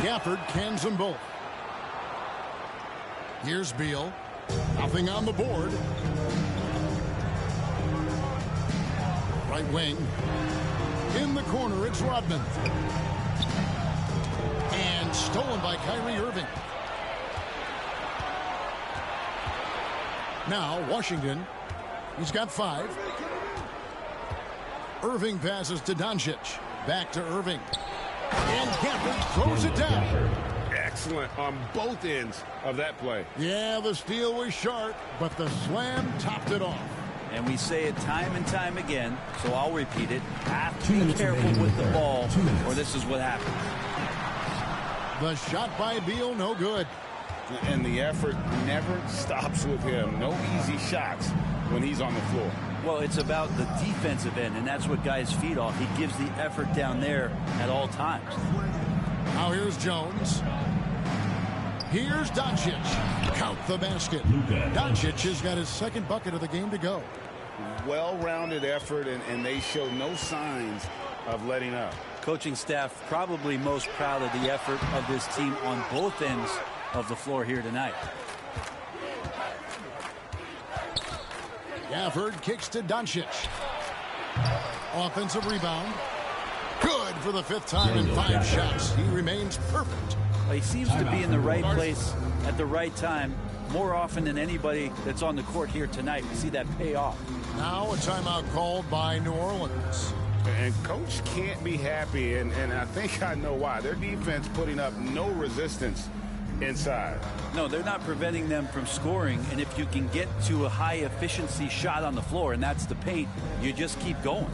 Gafford cans them both. Here's Beal. Nothing on the board. Right wing. In the corner, it's Rodman. And stolen by Kyrie Irving. Now, Washington. He's got 5. Irving passes to Doncic. Back to Irving. And Gafford throws it down. Excellent on both ends of that play. Yeah, the steal was sharp, but the slam topped it off. And we say it time and time again, so I'll repeat it. Have to be careful with the ball, or this is what happens. The shot by Beal, no good. And the effort never stops with him. No easy shots when he's on the floor. Well, it's about the defensive end, and that's what guys feed off. He gives the effort down there at all times. Now here's Jones. Here's Doncic. Count the basket. Doncic has got his second bucket of the game to go. Well-rounded effort, and they show no signs of letting up. Coaching staff probably most proud of the effort of this team on both ends of the floor here tonight. Gafford kicks to Doncic. Offensive rebound. Good for the 5th time in 5 shots. He remains perfect. He seems to be in the right place at the right time more often than anybody that's on the court here tonight. We see that pay off. Now a timeout called by New Orleans. And Coach can't be happy, and I think I know why. Their defense putting up no resistance inside. No, they're not preventing them from scoring, and if you can get to a high-efficiency shot on the floor, and that's the paint, you just keep going.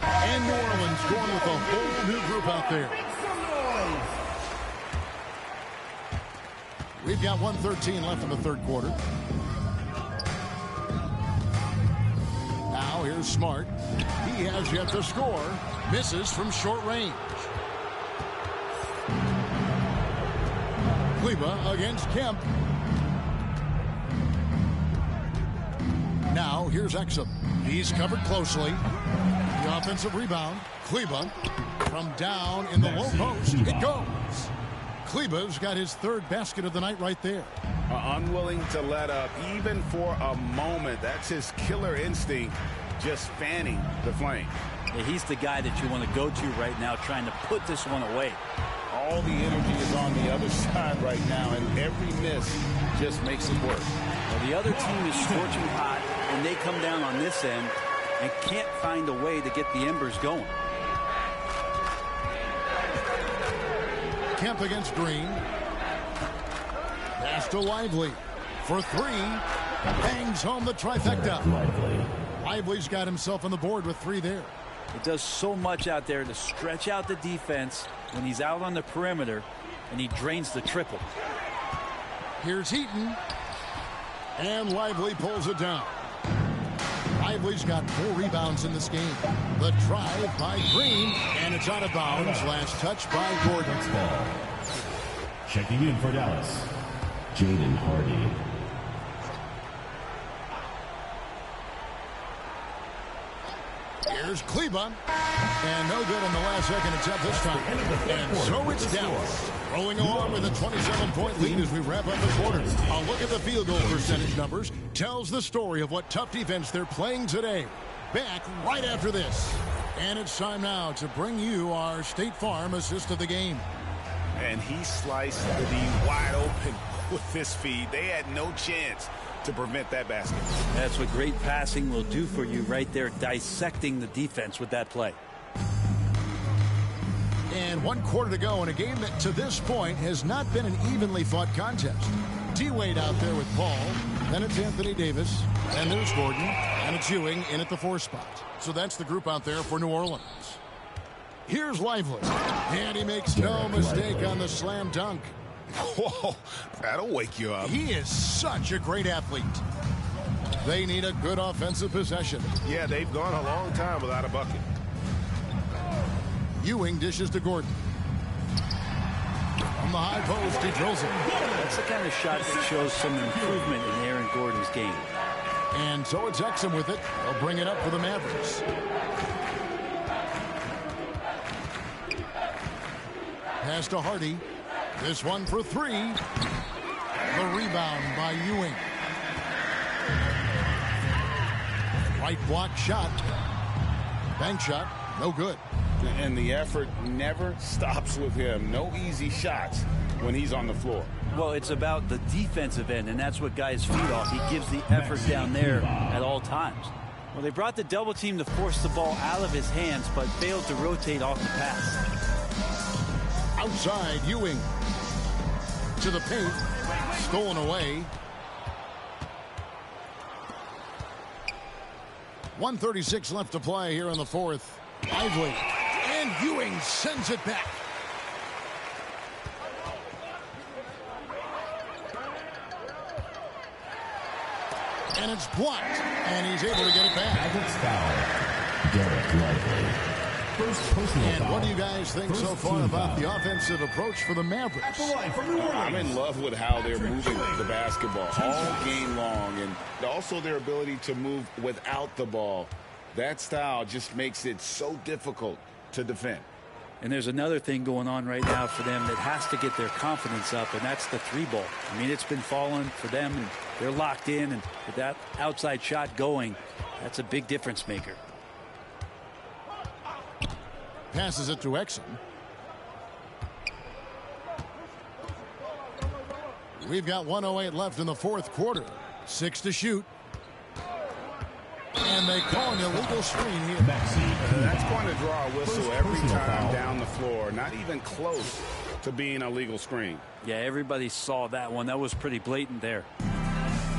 And New Orleans going with a whole new group out there. We've got 1:13 left in the 3rd quarter. Now here's Smart. He has yet to score. Misses from short range. Kleber against Kemp. Now here's Exum. He's covered closely. The offensive rebound. Kleber from down in the low post. It goes. Kleber's got his 3rd basket of the night right there. Unwilling to let up even for a moment. That's his killer instinct, just fanning the flame. Yeah, he's the guy that you want to go to right now, trying to put this one away. All the energy is on the other side right now, and every miss just makes it work. Well, the other team is scorching hot, and they come down on this end and can't find a way to get the embers going. Kemp against Green. Pass to Lively for 3. Hangs home the trifecta. Lively's got himself on the board with 3 there. It does so much out there to stretch out the defense when he's out on the perimeter, and he drains the triple. Here's Heaton. And Lively pulls it down. Lively's got 4 rebounds in this game. The drive by Green, and it's out of bounds. Last touch by Gordon. Checking in for Dallas, Jaden Hardy. Here's Kleber. And no good on the last second attempt this time. And so it's Dallas rolling along with a 27-point lead as we wrap up the quarter. A look at the field goal percentage numbers tells the story of what tough defense they're playing today. Back right after this. And it's time now to bring you our State Farm assist of the game. And he sliced the wide open with this feed. They had no chance to prevent that basket. That's what great passing will do for you right there, dissecting the defense with that play. And 1 quarter to go in a game that to this point has not been an evenly fought contest. D-Wade out there with Paul. Then it's Anthony Davis. And there's Gordon. And it's Ewing in at the 4 spot. So that's the group out there for New Orleans. Here's Lively. And he makes no mistake on the slam dunk. Whoa, that'll wake you up. He is such a great athlete. They need a good offensive possession. Yeah, they've gone a long time without a bucket. Ewing dishes to Gordon. From the high post, he drills it. That's the kind of shot that shows some improvement in Aaron Gordon's game. And so it's Exum with it. They'll bring it up for the Mavericks. Pass to Hardy. This one for 3. The rebound by Ewing. Right block shot. Bank shot. No good. And the effort never stops with him. No easy shots when he's on the floor. Well, it's about the defensive end, and that's what guys feed off. He gives the effort down there at all times. Well, they brought the double team to force the ball out of his hands, but failed to rotate off the pass. Outside, Ewing. To the paint. Stolen away. 1:36 left to play here in the 4th. Lively. And Ewing sends it back. And it's blocked. And he's able to get it back. Mavericks foul. Derek Lively. First personal And foul. what do you guys think so far about the offensive approach for the Mavericks? I'm in love with how they're moving the basketball all game long, and also their ability to move without the ball. That style just makes it so difficult to defend. And there's another thing going on right now for them that has to get their confidence up, and that's the 3-ball. I mean, it's been falling for them, and they're locked in, and with that outside shot going, that's a big difference maker. Passes it to Exum. We've got 1:08 left in the 4th quarter. 6 to shoot. And they call an illegal screen here. That's going to draw a whistle every time down the floor. Not even close to being a legal screen. Yeah, everybody saw that one. That was pretty blatant there.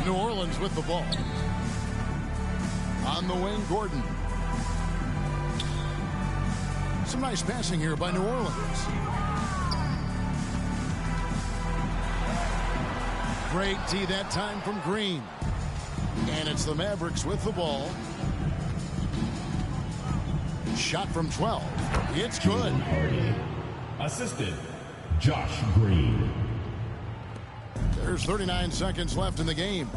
New Orleans with the ball. On the wing, Gordon. Some nice passing here by New Orleans. Great D that time from Green. And it's the Mavericks with the ball. Shot from 12. It's good. Hardy. Assisted, Josh Green. There's 39 seconds left in the game.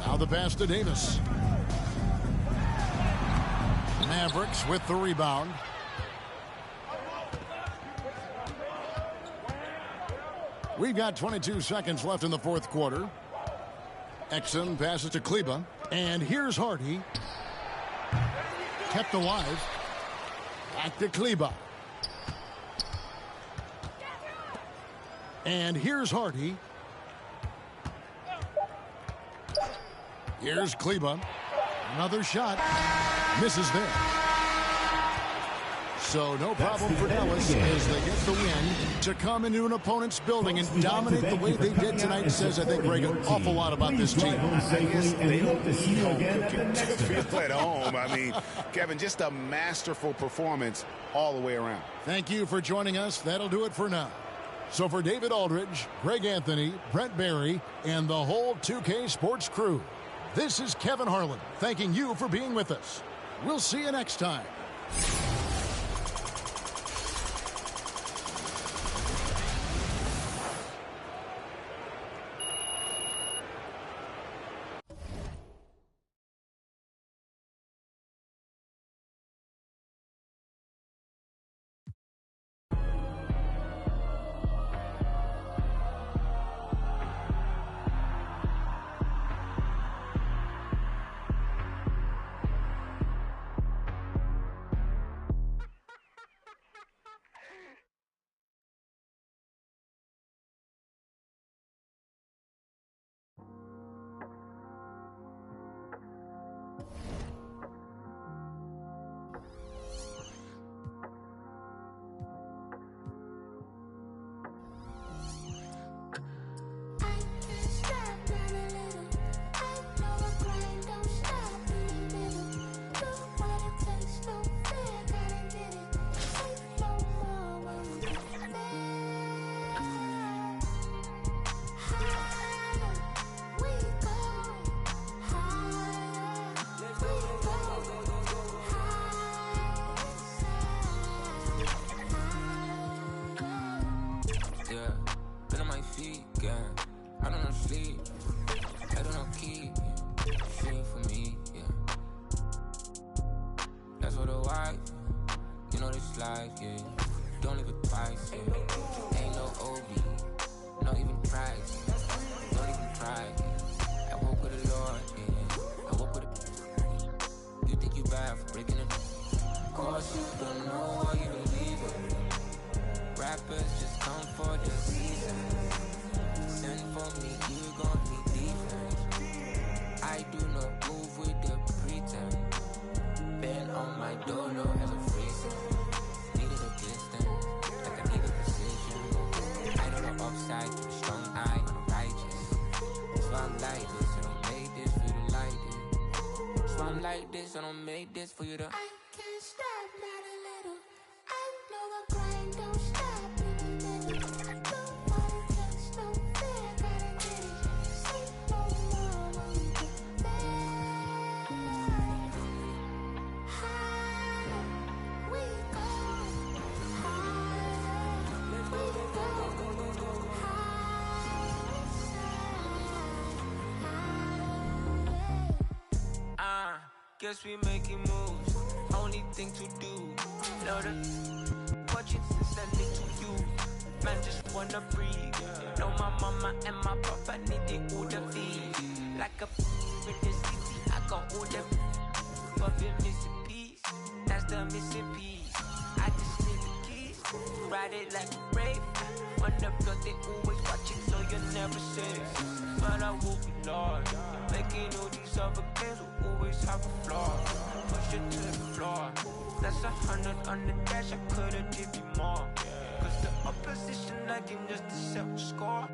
Now the pass to Davis. Mavericks with the rebound. We've got 22 seconds left in the 4th quarter. Exum passes to Kleba. And here's Hardy. Kept alive. Back to Kleba. And here's Hardy. Here's Kleba. Another shot. Misses there. So no problem for Dallas as they get the win. To come into an opponent's building and dominate the way they did tonight says, I think, Greg, an awful lot about this team. I guess they hope to see home feel at home. I mean, Kevin, just a masterful performance all the way around. Thank you for joining us. That'll do it for now. So for David Aldridge, Greg Anthony, Brent Barry, and the whole 2K Sports crew, this is Kevin Harlan thanking you for being with us. We'll see you next time. fatigue, yeah. I don't know sleep, I don't know keep, yeah. Shit for me, yeah. That's what the wife, you know this life, yeah. Don't leave it twice, yeah. Ain't no OB, not even tries, yeah. Don't even try, yeah. I walk with the Lord, yeah. I walk with the. You think you bad for breaking it? Cause you don't know why you believe it. Rappers just come for the season. Send for me, you gon' need defense. I do not move with the pretense. Been on my dolo as a freezer. Needed a distance, like I needed precision. I know the upside, keep a strong eye on the righteous. So I'm like this, I don't make this for you to like it. So I'm like this, I don't make this for you to. I can't stop, not a little. I know the grind don't stop in the middle. Don't wanna touch, no fear, gotta get it. Say no more when we get there. Higher we go, higher we go, higher. Guess we making moves. Only thing to do. Know the watching since I live to you. Man just wanna breathe. Know my mama and my papa need the order feed. Like a in the city, I got all the but the missing piece. That's the missing piece. I just need the keys. Ride it like a brave. On the block they always watching, so you're never safe. But I will be lost. Making all these other games will always have a flaw. Push it to the floor. That's 100 on the dash, I could've give you more. Cause the opposition like him just to settle score.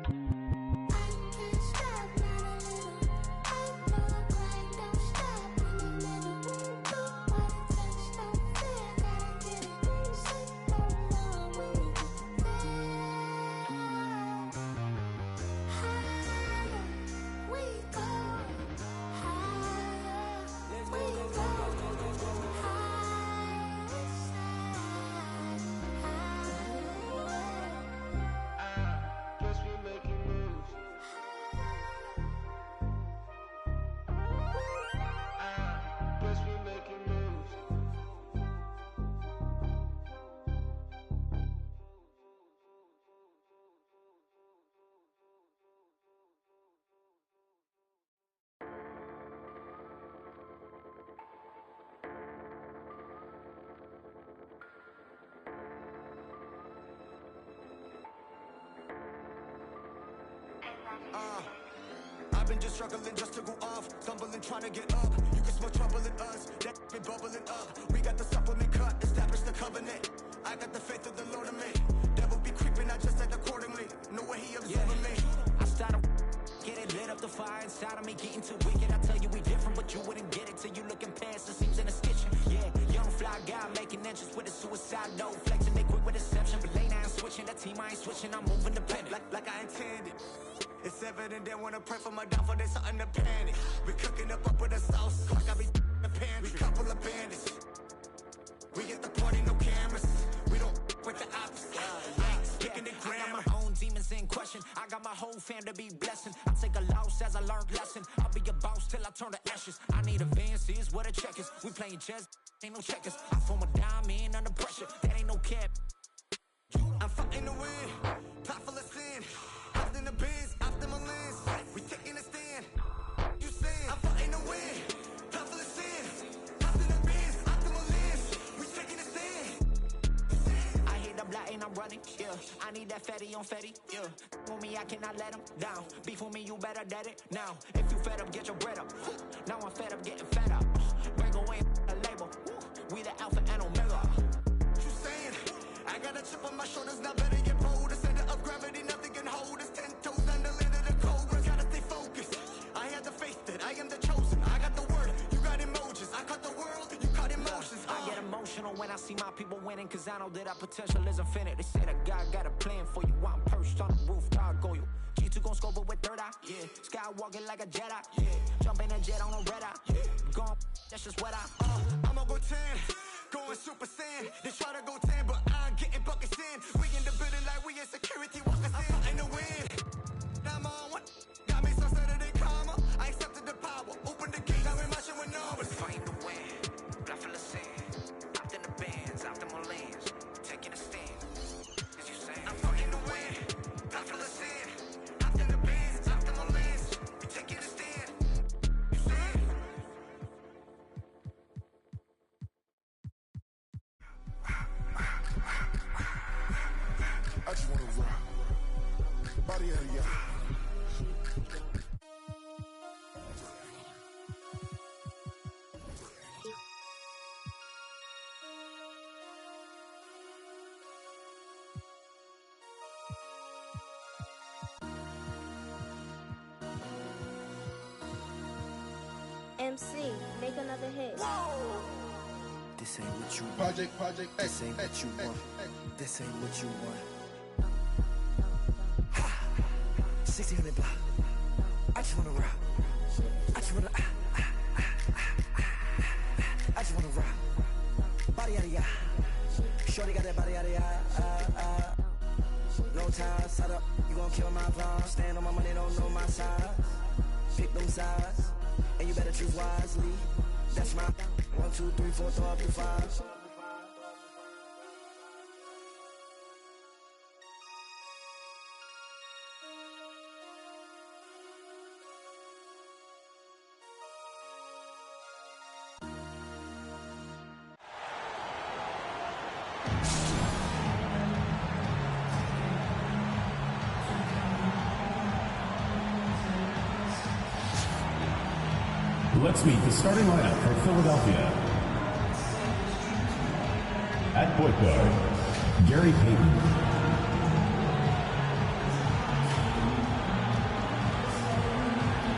I've been just struggling just to go off, stumbling trying to get up. You can smell trouble in us, that been bubbling up. We got the supplement cut, establish the covenant. I got the faith of the Lord in me. Devil be creeping, I just act accordingly. Know where he observing me. I started get it lit up the fire inside of me, getting too wicked. I tell you we different, but you wouldn't get it till you looking past the seams in the stitching. Yeah, young fly guy making inches with a suicide note, flexing they quick with deception, but late I ain't switching. That team I ain't switching, I'm moving dependent like I intended. It's evident they wanna pray for my downfall, there's something to panic. We cooking up with a sauce, like I be in the pantry. We couple of bandits. We get the party, no cameras. We don't with the opposite. Speaking the grammar. I got my own demons in question. I got my whole fam to be blessing. I take a loss as I learned lesson. I'll be a boss till I turn to ashes. I need advances, what a checkers. We playing chess, ain't no checkers. I form a diamond under pressure, that ain't no cap. I'm fighting to win, top full of sin. Hopped in the biz, after my lens. We taking a stand. You saying I'm fighting to win, top full of sin. Hopped in the biz, after my lens. We taking a stand. I hit the block and I'm running, yeah. I need that fatty on fatty, yeah. For me, I cannot let him down. Beef with me, you better dead it now. If you fed up, get your bread up. Now I'm fed up, getting fed up. Break away a label. We the alpha and omega. You saying I got a chip on my shoulders, now better get bold. The center of gravity, nothing can hold us. 10 toes on the lid of the cobra. Gotta stay focused. I had the faith that I am the chosen. I got the word, you got emojis. I caught the world, you caught emotions. I get emotional when I see my people winning, cause I know that our potential is infinite. They said a God got a plan for you. I'm perched on the roof, gargoyle. G2 gon' scope it with third eye, yeah. Skywalking like a Jedi, yeah. Jump in a jet on a red eye, yeah. Gone, that's just what I'ma go 10. Going super saiyan, they try to go 10, but I'm getting buckets in. We in the building like we in security, walking in. I'm fighting to win. MC, make another hit. This ain't what you want. Project X. This ain't what you want. This ain't what you want. 1600 block. I just wanna rock. I just wanna. I just wanna rock. Body out of ya. Shorty got that body out of ya. No time, set up. You gon' kill my vibe. Stand on my money, don't know my size. Pick them sides, and you better choose wisely. That's my 1, 2, 3, 4, throw up your 5. Let's meet the starting lineup for Philadelphia. At point guard, Gary Payton.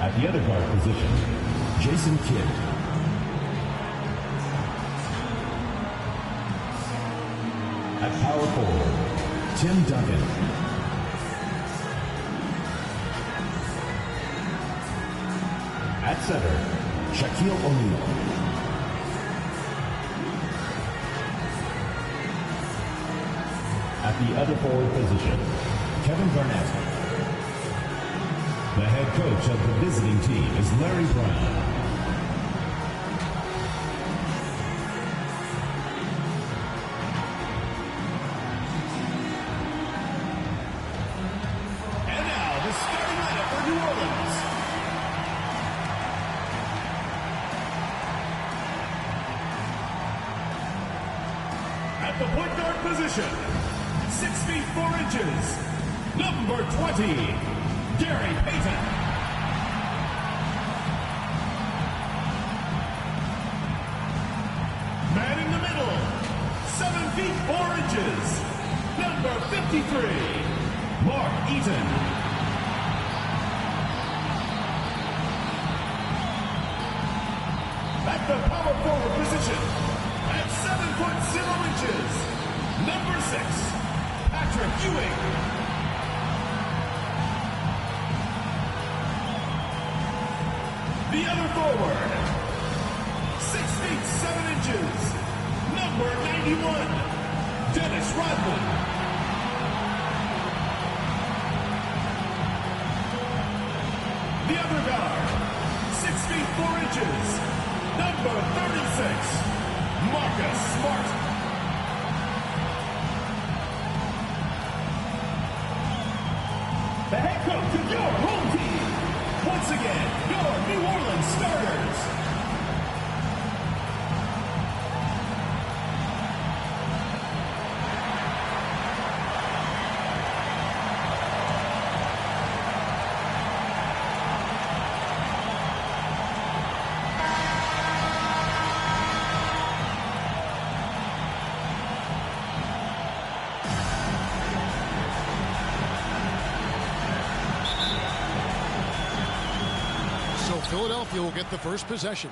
At the other guard position, Jason Kidd. At power forward, Tim Duncan. At center, Shaquille O'Neal. At the other forward position, Kevin Garnett. The head coach of the visiting team is Larry Brown. And now, the starting lineup for New Orleans. At the point guard position, 6 feet 4 inches, number 20, Gary Payton. Man in the middle, 7 feet 4 inches, number 53, Mark Eaton. At the power forward position, at 7 foot 0 inches, number 6, Patrick Ewing. The other forward, 6 feet 7 inches, number 91, Dennis Rodman. The other guard, 6 feet 4 inches, number 36, Marcus Smart. The head coach of your home team. Once again, your New Orleans starters. Philadelphia will get the first possession.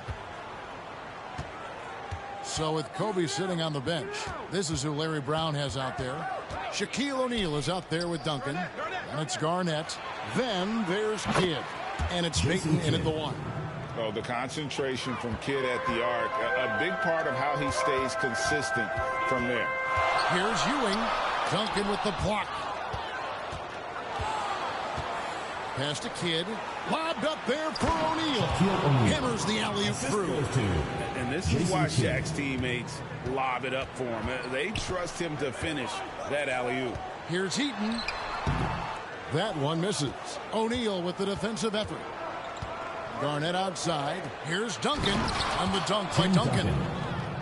So with Kobe sitting on the bench, this is who Larry Brown has out there. Shaquille O'Neal is out there with Duncan. And it's Garnett. Then there's Kidd. And it's Payton in at the 1. Oh, the concentration from Kidd at the arc, a big part of how he stays consistent from there. Here's Ewing. Duncan with the block. Pass to Kidd. Lobbed up there for O'Neal. Hammers the alley-oop through. And this is why Shaq's teammates lob it up for him. They trust him to finish that alley-oop. Here's Heaton. That one misses. O'Neal with the defensive effort. Garnett outside. Here's Duncan. And the dunk by Duncan.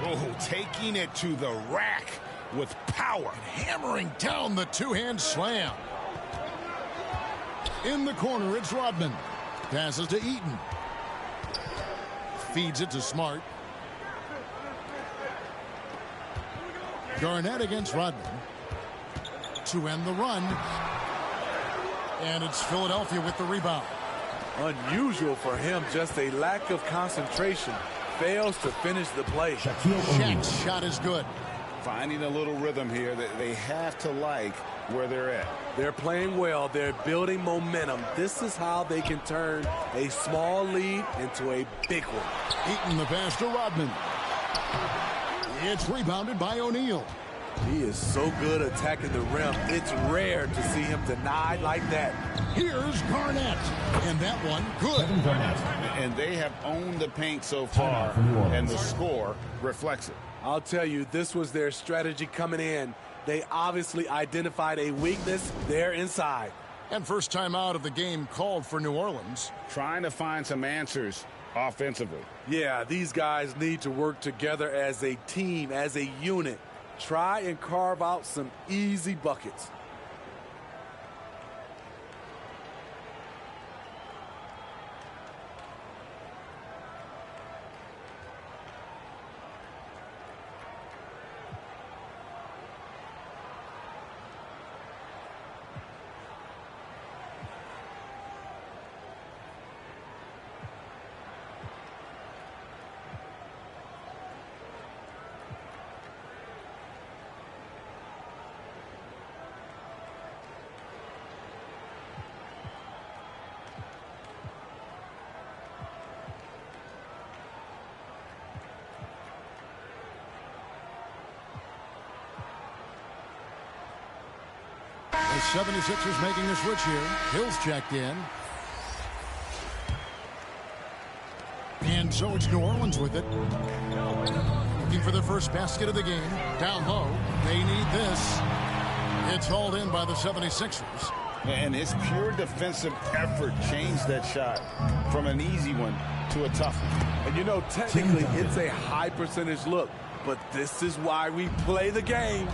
Oh, taking it to the rack with power. And hammering down the two-hand slam. In the corner, it's Rodman. Passes to Eaton. Feeds it to Smart. Garnett against Rodman. To end the run. And it's Philadelphia with the rebound. Unusual for him, just a lack of concentration. Fails to finish the play. Shaq's shot is good. Finding a little rhythm here that they have to like where they're at. They're playing well. They're building momentum. This is how they can turn a small lead into a big one. Eaton the pass to Rodman. It's rebounded by O'Neal. He is so good attacking the rim. It's rare to see him denied like that. Here's Garnett. And that one, good. And they have owned the paint so far, and the score reflects it. I'll tell you, this was their strategy coming in. They obviously identified a weakness there inside. And first time out of the game called for New Orleans. Trying to find some answers offensively. Yeah, these guys need to work together as a team, as a unit. Try and carve out some easy buckets. The 76ers making the switch here. Hill's checked in. And so it's New Orleans with it. Looking for their first basket of the game. Down low. They need this. It's hauled in by the 76ers. And his pure defensive effort changed that shot from an easy one to a tough one. And you know, technically, it's a high percentage look. But this is why we play the game.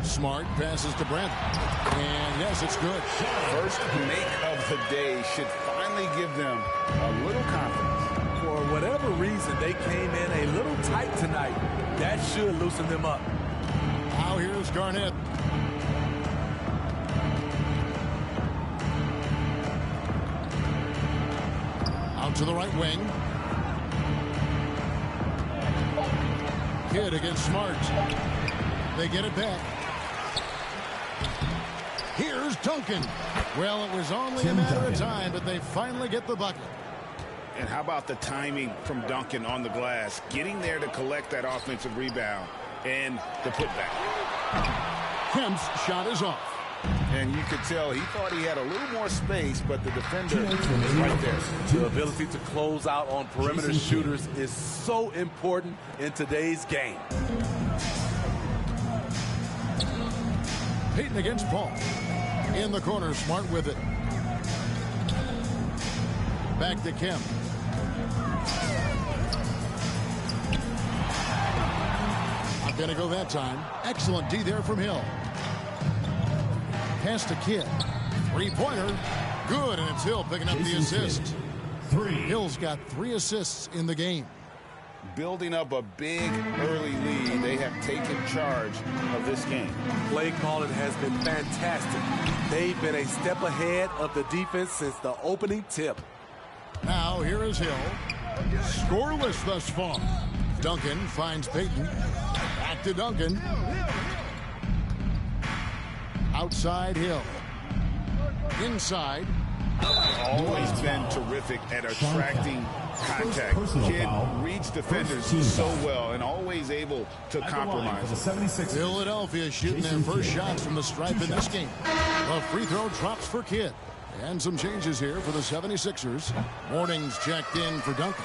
Smart passes to Brandon. And yes, it's good. First make of the day should finally give them a little confidence. For whatever reason, they came in a little tight tonight. That should loosen them up. Now here's Garnett. Out to the right wing. Kidd against Smart. They get it back. Here's Duncan. Well, it was only a matter of time, but they finally get the bucket. And how about the timing from Duncan on the glass? Getting there to collect that offensive rebound and the putback. Kemp's shot is off. And you could tell he thought he had a little more space, but the defender is right there. The ability to close out on perimeter shooters is so important in today's game. Payton against Paul. In the corner, Smart with it. Back to Kemp. Not going to go that time. Excellent D there from Hill. Pass to Kidd. Three-pointer. Good, and it's Hill picking up the assist. Hill's got 3 assists in the game. Building up a big early lead, they have taken charge of this game. Play calling has been fantastic. They've been a step ahead of the defense since the opening tip. Now here is Hill. Scoreless thus far. Duncan finds Payton. Back to Duncan. Outside Hill. Inside. Always been terrific at attracting contact. Kidd reads defenders so well and always able to compromise. Philadelphia shooting their first shots from the stripe in this game. A free throw drops for Kidd. And some changes here for the 76ers. Morning's checked in for Duncan.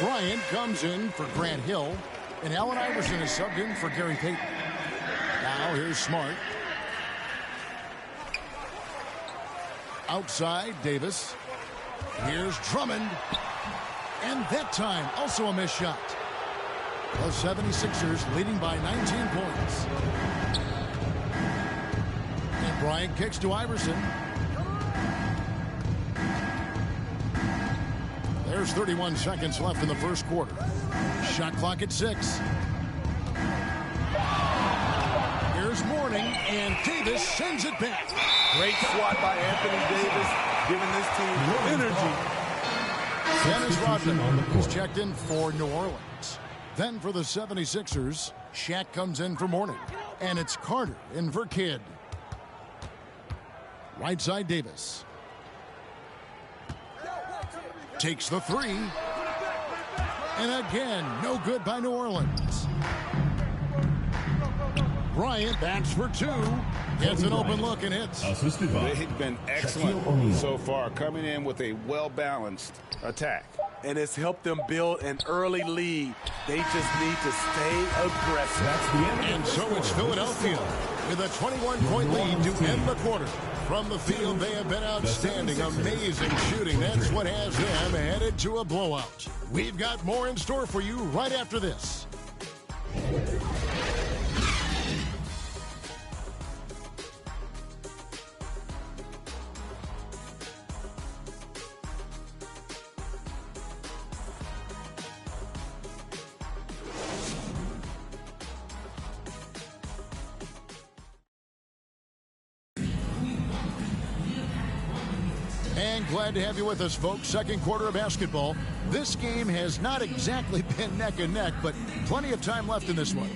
Bryant comes in for Grant Hill. And Allen Iverson is subbed in for Gary Payton. Now here's Smart. Outside, Davis. Here's Drummond. And that time, also a missed shot. The 76ers leading by 19 points. Bryant kicks to Iverson. There's 31 seconds left in the first quarter. Shot clock at 6. Here's Mourning, and Davis sends it back. Great swat by Anthony Davis, giving this team energy. Dennis Rodman is checked in for New Orleans. Then for the 76ers, Shaq comes in for Mourning. And it's Carter in for Kidd. Right side Davis. Takes the three. And again, no good by New Orleans. Bryant backs for 2. Gets an open look and hits. They've been excellent so far, coming in with a well-balanced attack. And it's helped them build an early lead. They just need to stay aggressive. And so it's Philadelphia with a 21-point lead to end the quarter. From the field, they have been outstanding, amazing shooting. That's what has them headed to a blowout. We've got more in store for you right after this. And glad to have you with us, folks. Second quarter of basketball. This game has not exactly been neck and neck, but plenty of time left in this one.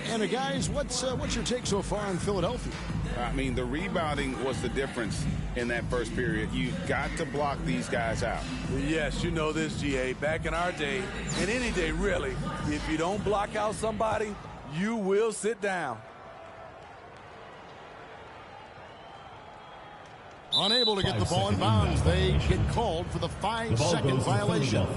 And guys, what's your take so far on Philadelphia? I mean, the rebounding was the difference in that first period. You've got to block these guys out. Yes, you know this, GA. Back in our day, and any day really, if you don't block out somebody, you will sit down. Unable to get the ball in bounds. They get called for the 5-second violation.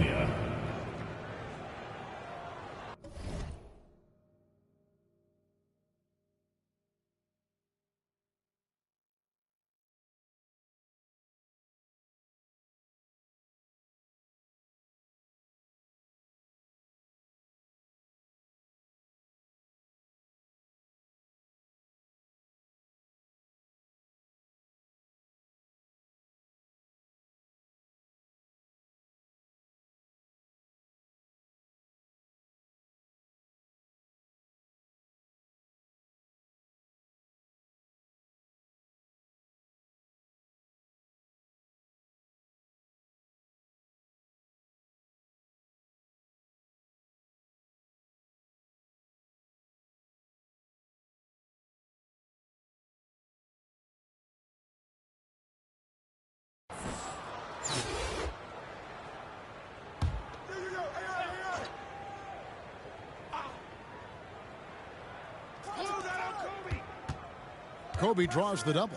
Kobe draws the double.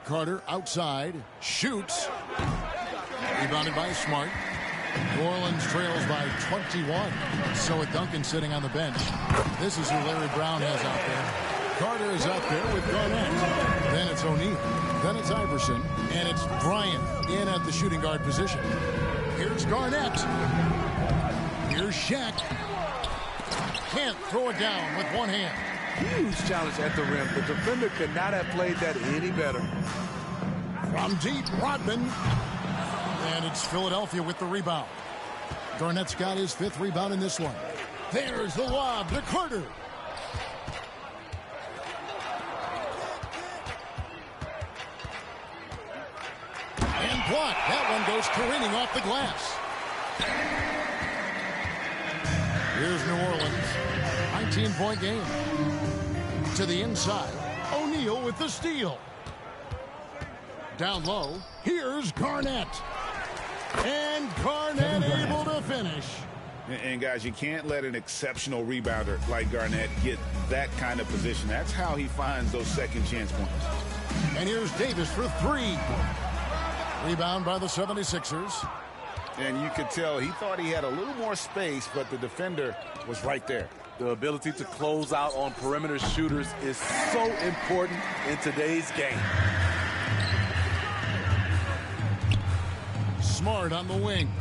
Carter outside, shoots. Rebounded by Smart. New Orleans trails by 21. So with Duncan sitting on the bench. This is who Larry Brown has out there. Carter is out there with Garnett. Then it's O'Neal. Then it's Iverson. And it's Bryant in at the shooting guard position. Here's Garnett. Here's Shaq. Can't throw it down with one hand. Huge challenge at the rim. The defender could not have played that any better. From deep, Rodman. And it's Philadelphia with the rebound. Garnett's got his 5th rebound in this one. There's the lob to Carter. And blocked. That one goes careening off the glass. Here's New Orleans. 19-point game. To the inside. O'Neal with the steal. Down low. Here's Garnett. And Garnett able to finish. And guys, you can't let an exceptional rebounder like Garnett get that kind of position. That's how he finds those second chance points. And here's Davis for 3. Rebound by the 76ers. And you could tell he thought he had a little more space, but the defender was right there. The ability to close out on perimeter shooters is so important in today's game. Smart on the wing.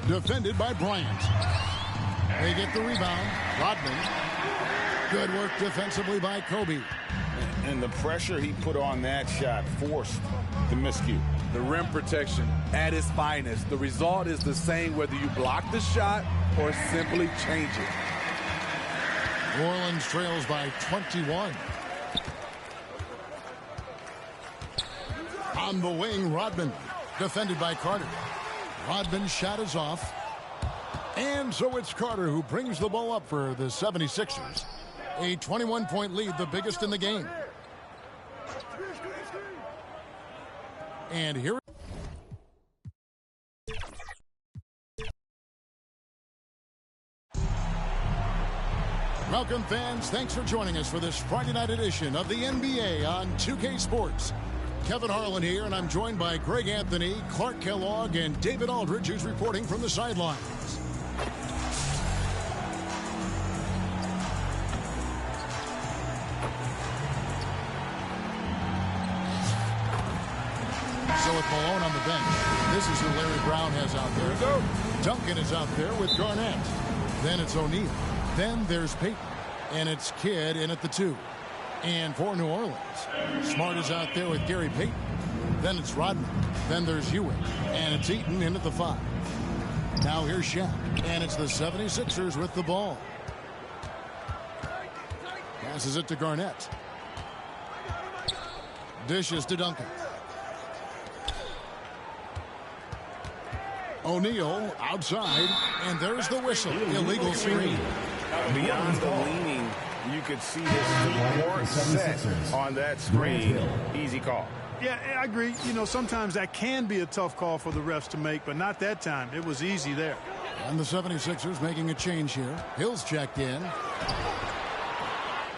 Defended by Bryant. They get the rebound. Rodman Good work defensively by Kobe. And the pressure he put on that shot forced the miscue. The rim protection at its finest. The result is the same whether you block the shot or simply change it. New Orleans trails by 21. On the wing, Rodman, defended by Carter. Rodman's shot is off. And so it's Carter who brings the ball up for the 76ers. A 21-point lead, the biggest in the game. And here. Welcome, fans. Thanks for joining us for this Friday night edition of the NBA on 2K Sports. Kevin Harlan here, and I'm joined by Greg Anthony, Clark Kellogg, and David Aldridge, who's reporting from the sidelines. So with Malone on the bench, this is who Larry Brown has out there. Duncan is out there with Garnett. Then it's O'Neal. Then there's Payton. And it's Kidd in at the 2. And for New Orleans, Smart is out there with Gary Payton. Then it's Rodman. Then there's Ewing. And it's Eaton in at the 5. Now here's Shaq. And it's the 76ers with the ball. Passes it to Garnett. Dishes to Duncan. O'Neal outside, and there's the whistle. Illegal screen. Beyond the leaning, you could see his feet weren't set on that screen. Easy call. Yeah, I agree. You know, sometimes that can be a tough call for the refs to make, but not that time. It was easy there. And the 76ers making a change here. Hill's checked in.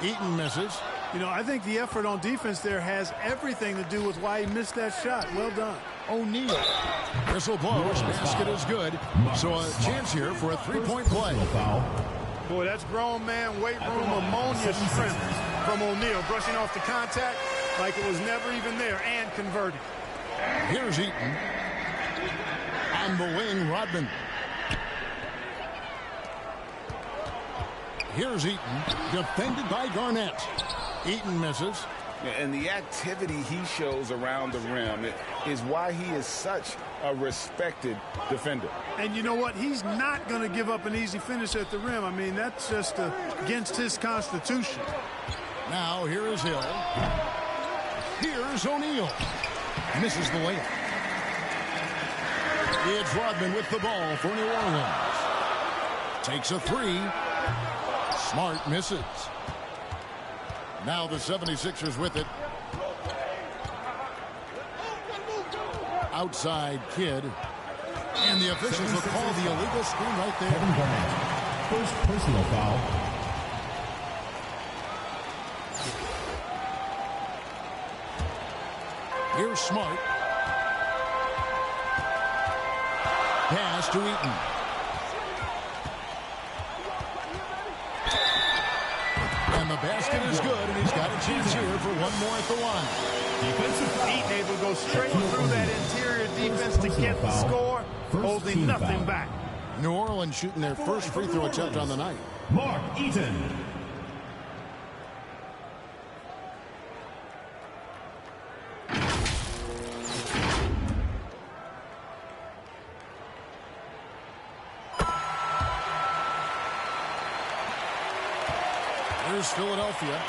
Eaton misses. You know, I think the effort on defense there has everything to do with why he missed that shot. Well done. O'Neal. Whistle blows. Basket is good. So a chance here for a three-point play. Boy, that's grown man weight room ammonia strength from O'Neal. Brushing off the contact like it was never even there and converting. Here's Eaton. On the wing, Rodman. Here's Eaton. Defended by Garnett. Eaton misses. And the activity he shows around the rim is why he is such a respected defender. And you know what? He's not going to give up an easy finish at the rim. I mean, that's just against his constitution. Now, here is Hill. Here's O'Neal. Misses the layup. It's Rodman with the ball for New Orleans. Takes a 3. Smart misses. Now the 76ers with it. Outside Kidd. And the officials will call the illegal screen right there. Kevin Garnett. First personal foul. Here's Smart. Pass to Eaton. And the basket is good, and he's got a chance here for one more at the line. Eaton able to go straight through that interior defense to get the score, holding nothing back. New Orleans shooting their first free throw attempt on the night. Mark Eaton. Here's Philadelphia.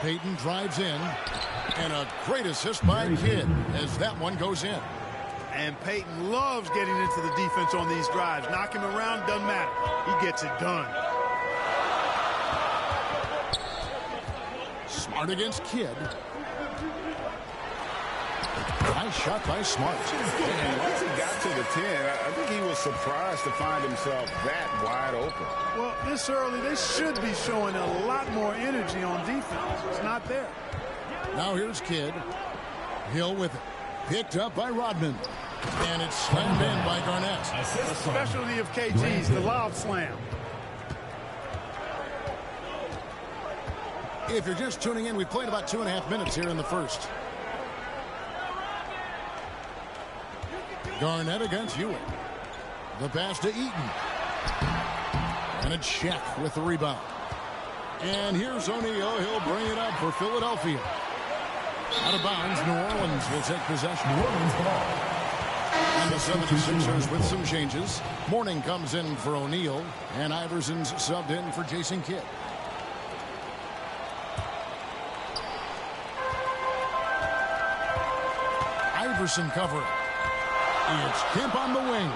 Payton drives in. And a great assist by Kidd as that one goes in. And Payton loves getting into the defense on these drives. Knock him around, doesn't matter. He gets it done. Smart against Kidd. Nice shot by Smart. And once he got to the 10, I think he was surprised to find himself that wide open. Well, this early, they should be showing a lot more energy on defense. It's not there. Now here's Kidd. Hill with it. Picked up by Rodman. And it's slammed in by Garnett. The specialty of KG's, the lob slam. If you're just tuning in, we played about 2.5 minutes here in the first. Garnett against Ewing. The pass to Eaton. And it's Shaq with the rebound. And here's O'Neal. He'll bring it up for Philadelphia. Out of bounds, New Orleans will take possession. New Orleans ball. And the 76ers with some changes. Mourning comes in for O'Neal. And Iverson's subbed in for Jason Kidd. Iverson covering. It's Kemp on the wing.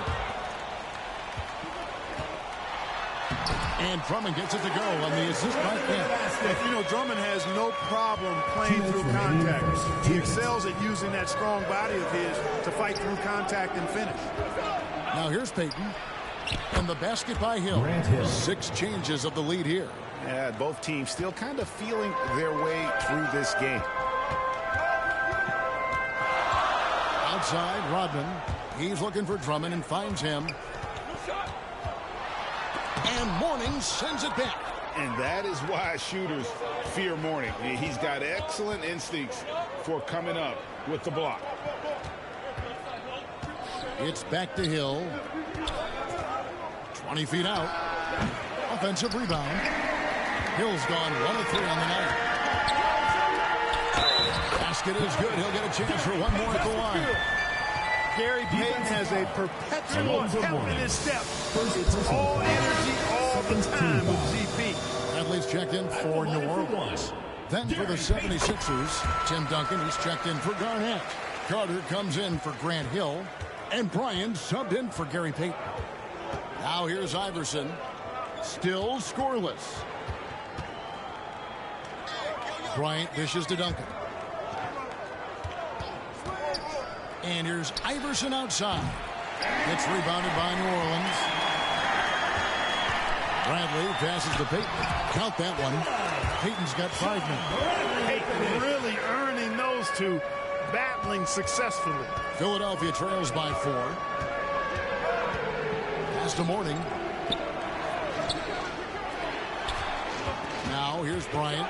And Drummond gets it to go on the assist by Kemp. You know, Drummond has no problem playing through contact. He excels at using that strong body of his to fight through contact and finish. Now here's Payton. And the basket by Hill. 6 changes of the lead here. Yeah, both teams still kind of feeling their way through this game. Outside, Rodman. He's looking for Drummond and finds him. And Mourning sends it back. And that is why shooters fear Mourning. He's got excellent instincts for coming up with the block. It's back to Hill. 20 feet out. Offensive rebound. Hill's gone 1 of 3 on the night. Basket is good. He'll get a chance for one more at the line. Gary Payton has a perpetual pep in his step. It's all energy all the time with GP. Bradley's checked in for New Orleans. Then for the 76ers, Tim Duncan, he's checked in for Garnett. Carter comes in for Grant Hill. And Bryant subbed in for Gary Payton. Now here's Iverson. Still scoreless. Bryant dishes to Duncan. And here's Iverson outside. It's rebounded by New Orleans. Bradley passes to Payton. Count that one. Payton's got 5 men. Payton really earning those two, battling successfully. Philadelphia trails by 4. Pass to Mourning. Now here's Bryant.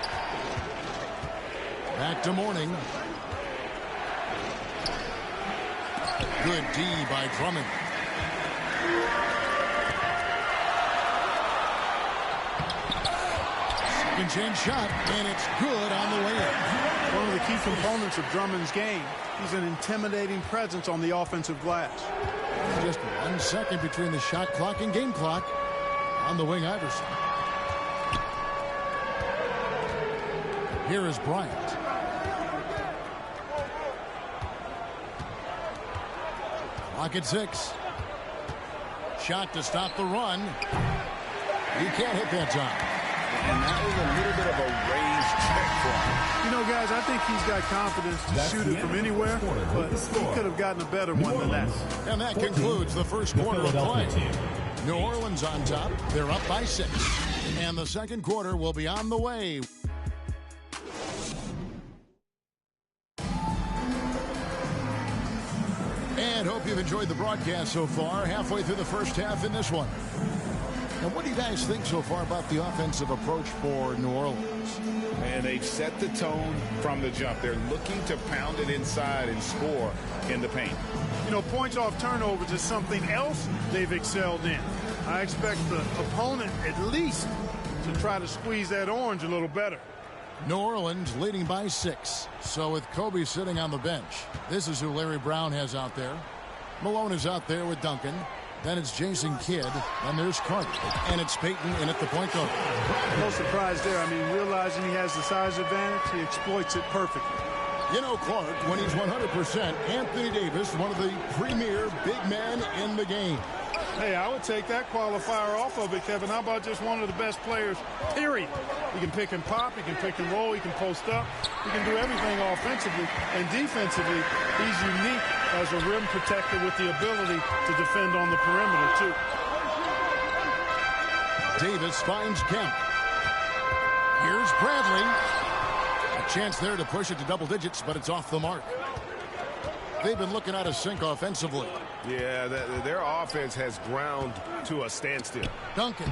Back to Mourning. Good D by Drummond. Second chance shot, and it's good on the way in. One of the key components of Drummond's game. He's an intimidating presence on the offensive glass. Just 1 second between the shot clock and game clock. On the wing, Iverson. Here is Bryant. Clock at 6. Shot to stop the run. He can't hit that time. And that was a little bit of a raised check for him. You know, guys, I think he's got confidence to shoot it from anywhere, but he could have gotten a better one than that. And that concludes the first quarter of play. New Orleans on top. They're up by 6. And the second quarter will be on the way. And hope you've enjoyed the broadcast so far. Halfway through the first half in this one. Now, what do you guys think so far about the offensive approach for New Orleans? And they've set the tone from the jump. They're looking to pound it inside and score in the paint. You know, points off turnovers is something else they've excelled in. I expect the opponent at least to try to squeeze that orange a little better. New Orleans leading by 6. So with Kobe sitting on the bench, this is who Larry Brown has out there. Malone is out there with Duncan. Then it's Jason Kidd, and there's Carter. And it's Payton in at the point guard. No surprise there. I mean, realizing he has the size advantage, he exploits it perfectly. You know, Clark, when he's 100%, Anthony Davis, one of the premier big men in the game. Hey, I would take that qualifier off of it, Kevin. How about just one of the best players, period? He can pick and pop, he can pick and roll, he can post up. He can do everything offensively. And defensively, he's unique as a rim protector with the ability to defend on the perimeter, too. Davis finds Kemp. Here's Bradley. A chance there to push it to double digits, but it's off the mark. They've been looking out of sync offensively. Yeah, their offense has ground to a standstill. Duncan.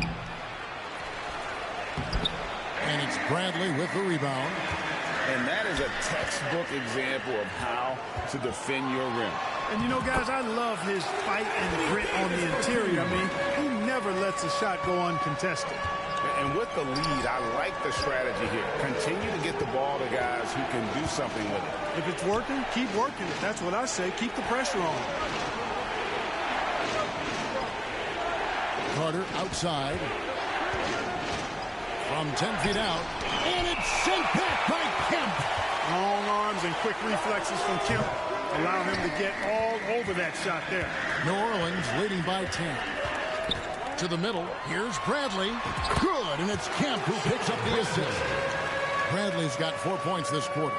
And it's Bradley with the rebound. And that is a textbook example of how to defend your rim. And, you know, guys, I love his fight and grit on the interior. I mean, he never never lets a shot go uncontested. And with the lead, I like the strategy here. Continue to get the ball to guys who can do something with it. If it's working, keep working it. That's what I say. Keep the pressure on. Carter outside. From 10 feet out. And it's sent back by Kemp. Long arms and quick reflexes from Kemp allow him to get all over that shot there. New Orleans leading by 10. To the middle. Here's Bradley. Good, and it's Kemp who picks up the assist. Bradley's got 4 points this quarter.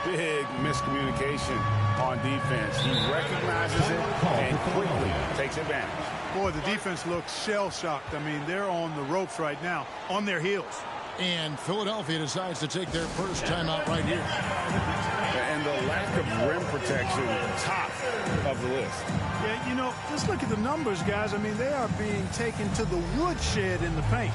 Big miscommunication on defense. He recognizes it and quickly takes advantage. Boy, the defense looks shell-shocked. I mean, they're on the ropes right now, on their heels. And Philadelphia decides to take their first timeout right here. And the lack of rim protection, top of the list. Yeah, you know, just look at the numbers, guys. I mean, they are being taken to the woodshed in the paint.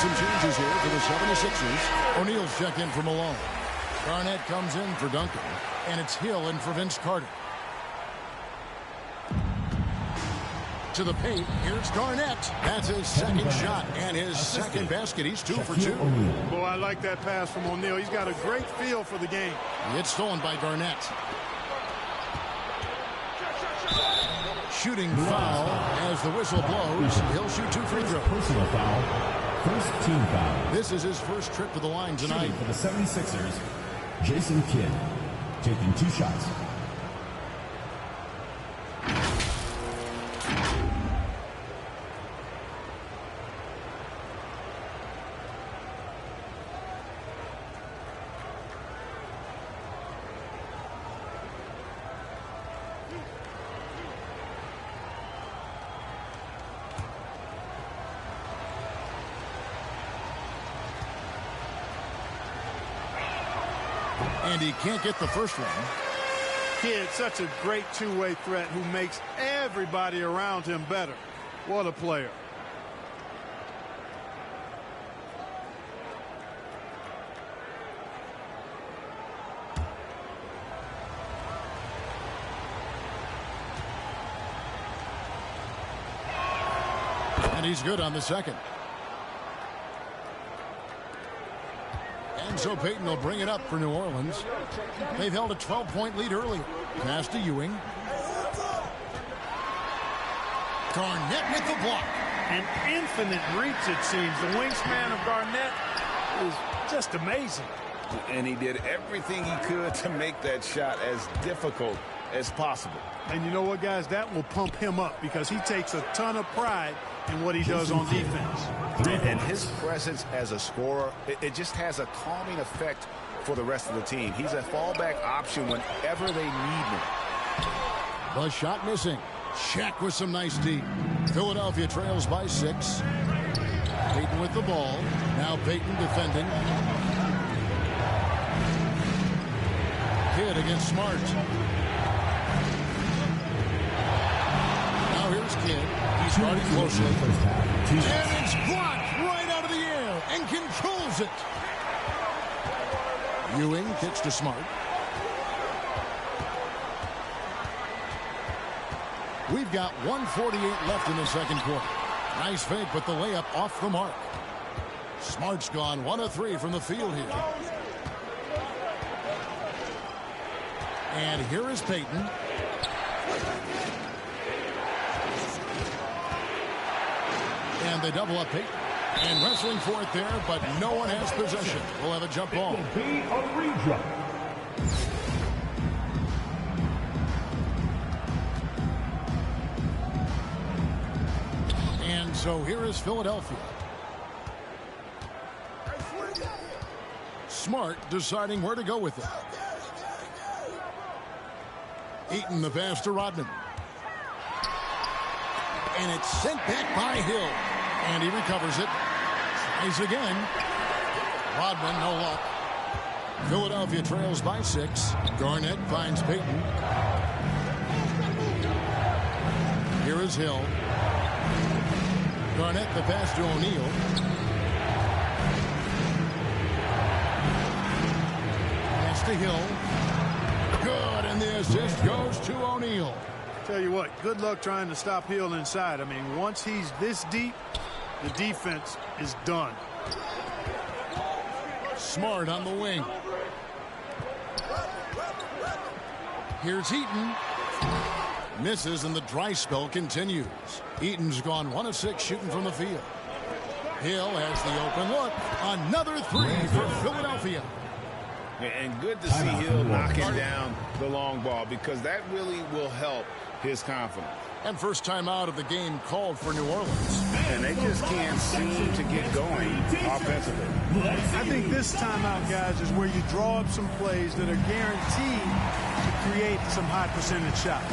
Some changes here for the 76ers. O'Neal's checked in for Malone. Garnett comes in for Duncan. And it's Hill in for Vince Carter. To the paint. Here's Garnett. That's his second shot and his second basket. He's 2 for 2. Boy, I like that pass from O'Neal. He's got a great feel for the game. It's stolen by Garnett. Shooting foul as the whistle blows. He'll shoot 2 free throws. Personal foul. First team foul. This is his first trip to the line tonight. Shooting for the 76ers, Jason Kidd, taking 2 shots. And he can't get the first one. Kidd, such a great two-way threat who makes everybody around him better. What a player. And he's good on the second. And so Payton will bring it up for New Orleans. They've held a 12-point lead earlier. Pass to Ewing. Garnett with the block. An infinite reach, it seems. The wingspan of Garnett is just amazing. And he did everything he could to make that shot as difficult as possible. And you know what, guys? That will pump him up because he takes a ton of pride in what he does on defense. And his presence as a scorer, it just has a calming effect for the rest of the team. He's a fallback option whenever they need him. The shot missing. Shaq with some nice deep. Philadelphia trails by 6. Payton with the ball. Now Payton defending. Kidd against Smart. Now here's Kidd. He's guarding closely. And it's blocked right out of the air and controls it. Ewing kicks to Smart. We've got 1:48 left in the second quarter. Nice fake, but the layup off the mark. Smart's gone 1 of 3 from the field here. And here is Payton. And they double up Peyton. And wrestling for it there, but no one has possession. We'll have a jump ball. It will be a re-jump. And so here is Philadelphia. Smart deciding where to go with it. Eaton the pass to Rodman. And it's sent back by Hill. And he recovers it. Tries again. Rodman, no luck. Philadelphia trails by 6. Garnett finds Peyton. Here is Hill. Garnett the pass to O'Neal. Pass to Hill. Good, and the assist goes to O'Neal. Tell you what, good luck trying to stop Hill inside. I mean, once he's this deep, the defense is done. Smart on the wing. Here's Eaton. Misses, and the dry spell continues. Eaton's gone 1 of 6 shooting from the field. Hill has the open look. Another 3 for Philadelphia. And good to see Hill knocking down the long ball, because that really will help his confidence. And first time out of the game called for New Orleans. And they just can't seem to get going offensively. I think this timeout, guys, is where you draw up some plays that are guaranteed to create some high percentage shots.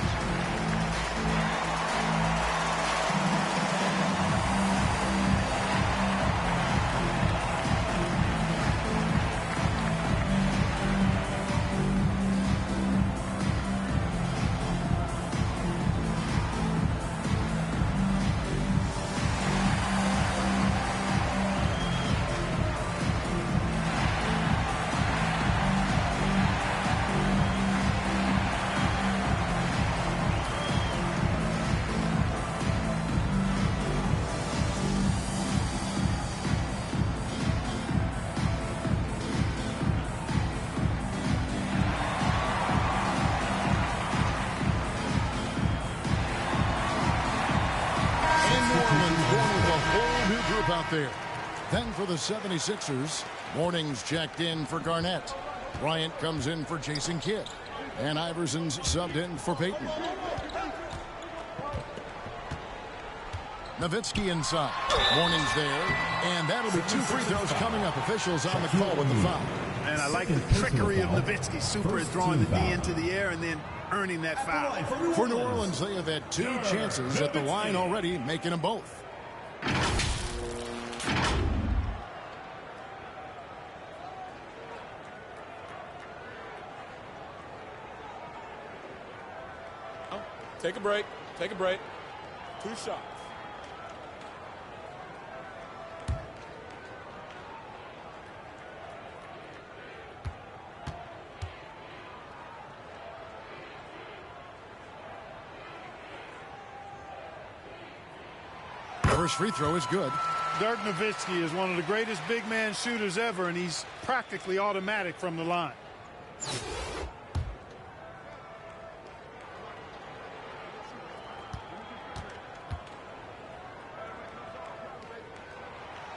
Out there. Then for the 76ers, Morning's checked in for Garnett. Bryant comes in for Jason Kidd. And Iverson's subbed in for Peyton. Nowitzki inside. Morning's there. And that'll be 2 free throws coming up. Officials on the call with the foul. And I like the trickery of Nowitzki. Super at drawing the D into the air and then earning that foul. For New Orleans, they have had 2 chances at the line already, making them both. Take a break. Take a break. 2 shots. First free throw is good. Dirk Nowitzki is one of the greatest big man shooters ever, and he's practically automatic from the line.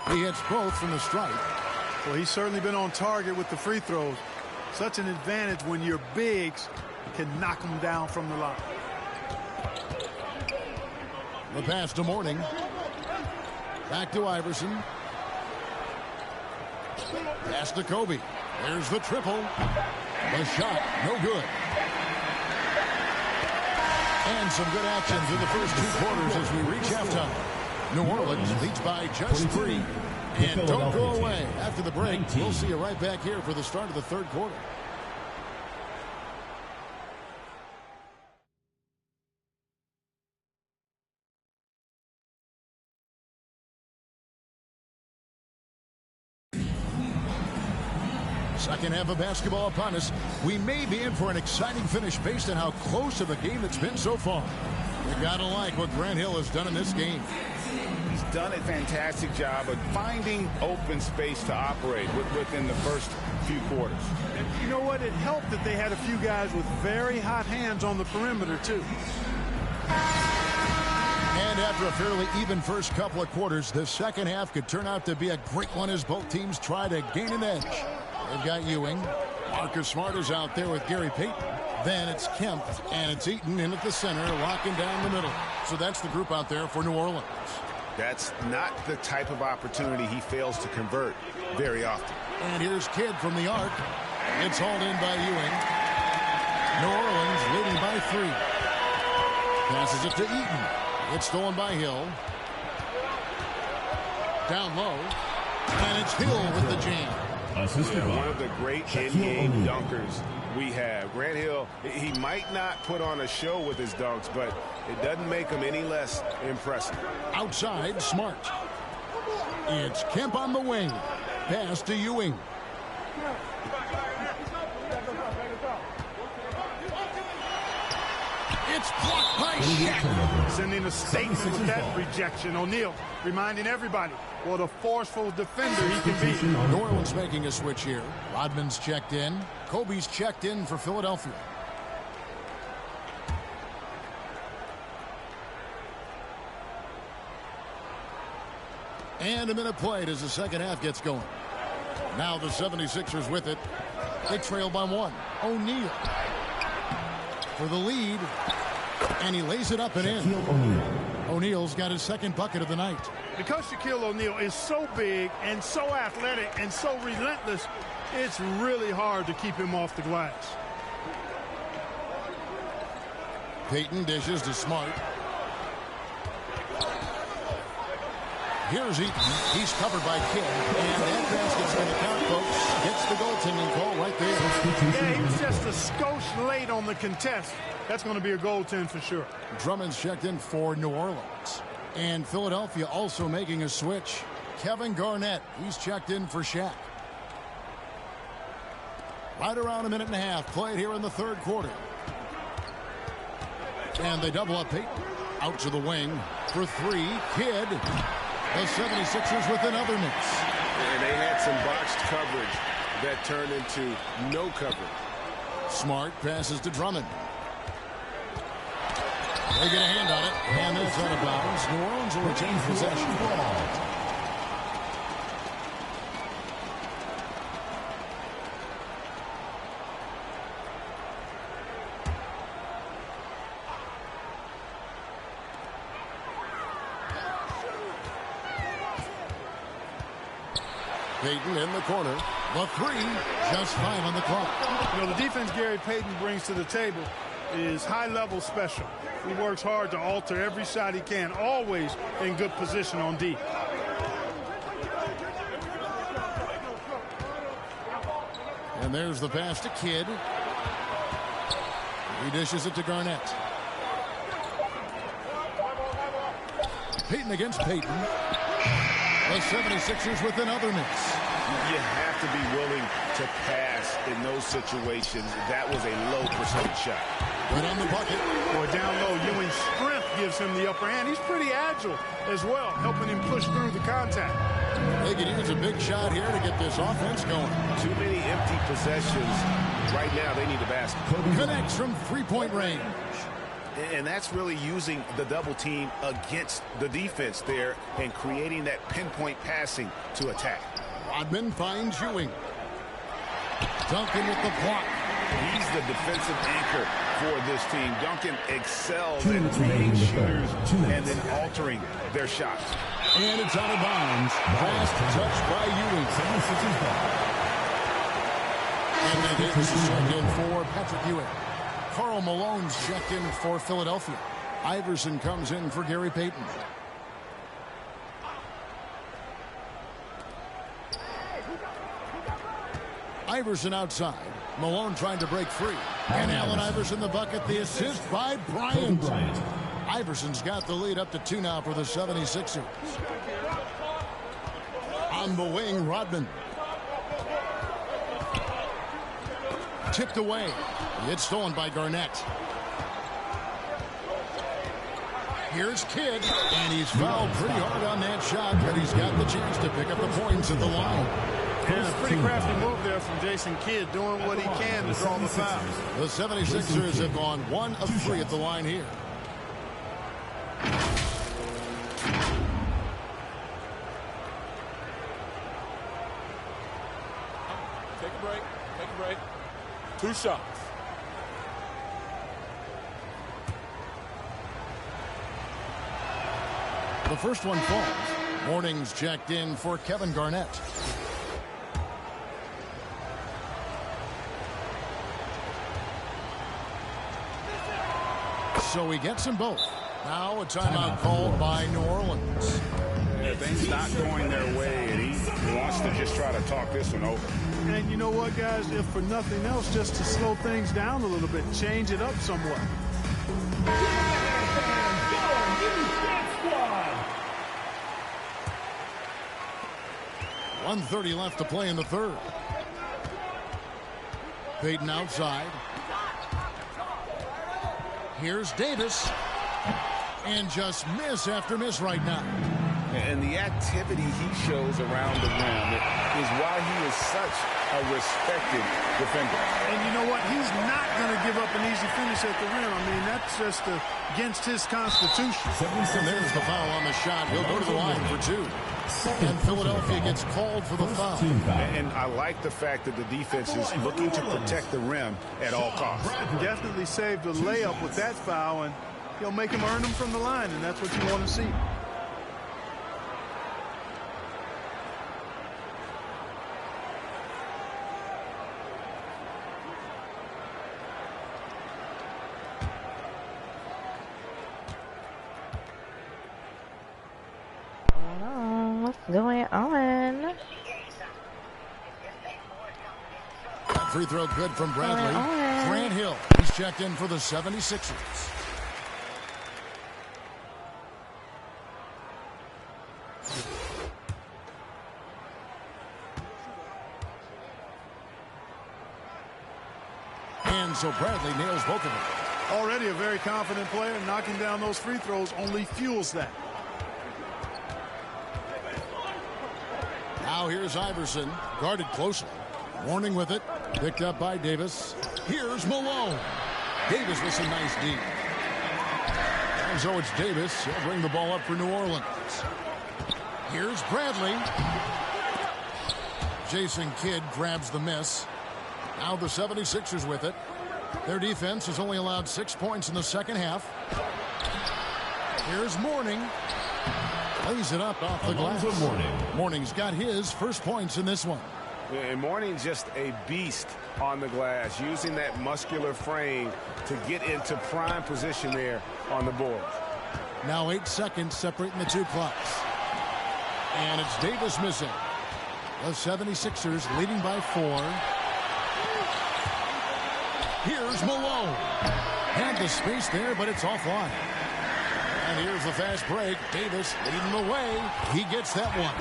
He hits both from the stripe. Well, he's certainly been on target with the free throws. Such an advantage when your bigs can knock them down from the line. The pass to Morning. Back to Iverson. Pass to Kobe. There's the triple. The shot, no good. And some good action through the first 2 quarters as we reach halftime. New Orleans leads by just 3. And don't go away. After the break, we'll see you right back here for the start of the 3rd quarter. Second half of basketball upon us. We may be in for an exciting finish based on how close to the game it's been so far. You gotta like what Grant Hill has done in this game. He's done a fantastic job of finding open space to operate within the first few quarters. And you know what? It helped that they had a few guys with very hot hands on the perimeter, too. And after a fairly even first couple of quarters, the second half could turn out to be a great one as both teams try to gain an edge. They've got Ewing. Marcus Smart is out there with Gary Payton. Then it's Kemp, and it's Eaton in at the center, locking down the middle. So that's the group out there for New Orleans. That's not the type of opportunity he fails to convert very often. And here's Kidd from the arc. It's hauled in by Ewing. New Orleans leading by 3. Passes it to Eaton. It's stolen by Hill. Down low. And it's Hill with the jam. One of the great in-game dunkers we have. Grant Hill, he might not put on a show with his dunks, but it doesn't make him any less impressive. Outside, Smart. It's Kemp on the wing. Pass to Ewing. It's blocked by Shaq. Sending a statement with that rejection. O'Neal reminding everybody what a forceful defender he can be. New Orleans making a switch here. Rodman's checked in. Kobe's checked in for Philadelphia. And a minute played as the second half gets going. Now the 76ers with it. They trail by 1. O'Neal for the lead. And he lays it up and in. O'Neal's got his second bucket of the night. Because Shaquille O'Neal is so big and so athletic and so relentless, it's really hard to keep him off the glass. Payton dishes to Smart. Here's Eaton. He's covered by Kidd. And that basket's going to count, folks. Gets the goaltending call right there. Yeah, he was just a skosh late on the contest. That's going to be a goaltend for sure. Drummond's checked in for New Orleans. And Philadelphia also making a switch. Kevin Garnett, he's checked in for Shaq. Right around a minute and a half played here in the third quarter. And they double up Payton. Out to the wing for 3. Kidd. The 76ers with another miss. And they had some botched coverage that turned into no coverage. Smart passes to Drummond. They get a hand on it, and that's out of bounds. New Orleans will retain possession. Payton in the corner. The 3, just 5 on the clock. You know, the defense Gary Payton brings to the table is high-level special. He works hard to alter every shot he can, always in good position on D. And there's the pass to Kidd. He dishes it to Garnett. Payton against Payton. The 76ers with another miss. You have to be willing to pass in those situations. That was a low percentage shot. Right on the bucket. Or down low, Ewing's strength gives him the upper hand. He's pretty agile as well, helping him push through the contact. They could use a big shot here to get this offense going. Too many empty possessions. Right now, they need a basket. Connects from three-point range. And that's really using the double team against the defense there and creating that pinpoint passing to attack. Rodman finds Ewing. Duncan with the block. He's the defensive anchor for this team. Duncan excels at reading shooters and then altering their shots. And it's out of bounds. Fast touch by Ewing. And they get checked in for Patrick Ewing. Karl Malone's checked in for Philadelphia. Iverson comes in for Gary Payton. Iverson outside. Malone trying to break free. And Allen Iverson the bucket. The assist by Bryant. Iverson's got the lead up to 2 now for the 76ers. On the wing, Rodman. Tipped away. It's stolen by Garnett. Here's Kidd, and he's fouled pretty hard on that shot, but he's got the chance to pick up the points at the line. And a pretty crafty move there from Jason Kidd, doing what he can to draw the foul. The 76ers have gone 1 of 3 at the line here. break. Take a break. 2 shots. The first one falls. Morning's checked in for Kevin Garnett. So he gets them both. Now a timeout called by New Orleans. Yeah, things not going their way, and he wants to just try to talk this one over. And you know what, guys? If for nothing else, just to slow things down a little bit, change it up somewhat. 1:30 left to play in the third. Payton outside. Here's Davis. And just miss after miss right now. And the activity he shows around the rim is why he is such a respected defender. And you know what? He's not going to give up an easy finish at the rim. I mean, that's just against his constitution. And there's the foul on the shot. He'll go to the line for 2. And Philadelphia gets called for the foul. And I like the fact that the defense is looking to protect the rim at all costs. Definitely saved a layup with that foul, and he'll make him earn them from the line, and that's what you want to see. What's going on? Free throw good from Bradley. Grant Hill, he's checked in for the 76ers. And so Bradley nails both of them. Already a very confident player. Knocking down those free throws only fuels that. Now here's Iverson, guarded closely. Warning with it, picked up by Davis. Here's Malone. Davis with some nice D. And so it's Davis. He'll bring the ball up for New Orleans. Here's Bradley. Jason Kidd grabs the miss. Now the 76ers with it. Their defense has only allowed 6 points in the second half. Here's Mourning. Lays it up off the glass. Mourning's got his first points in this one. And Mourning's just a beast on the glass, using that muscular frame to get into prime position there on the board. Now 8 seconds separating the two clocks. And it's Davis missing. The 76ers leading by 4. Here's Malone. Had the space there, but it's offline. And here's the fast break. Davis leading the way. He gets that one.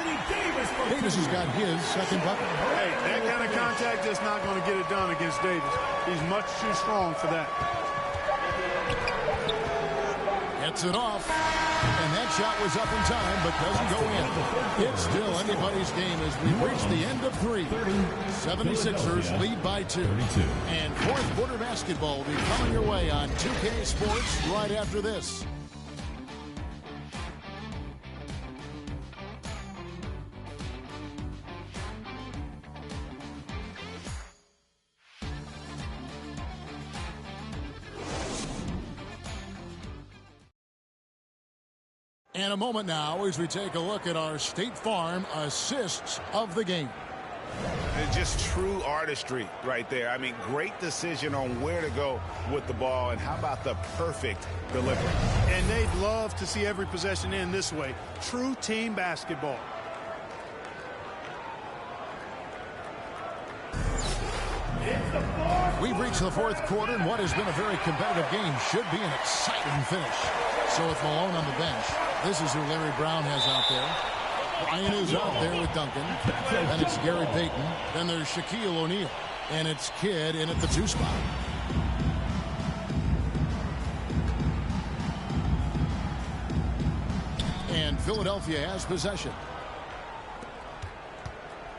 Davis has got his second bucket. Hey, that kind of contact is not going to get it done against Davis. He's much too strong for that. Gets it off. And that shot was up in time, but doesn't go in. It's still anybody's game as we reach the end of 3. 76ers lead by 2. And fourth quarter basketball will be coming your way on 2K Sports right after this. And a moment now as we take a look at our State Farm assists of the game. And just true artistry right there. I mean, great decision on where to go with the ball, and how about the perfect delivery. And they'd love to see every possession end this way. True team basketball. We've reached the fourth quarter, and what has been a very competitive game should be an exciting finish. So with Malone on the bench, this is who Larry Brown has out there. Ryan is out there with Duncan. Then it's Gary Payton. Then there's Shaquille O'Neal. And it's Kidd in at the 2 spot. And Philadelphia has possession.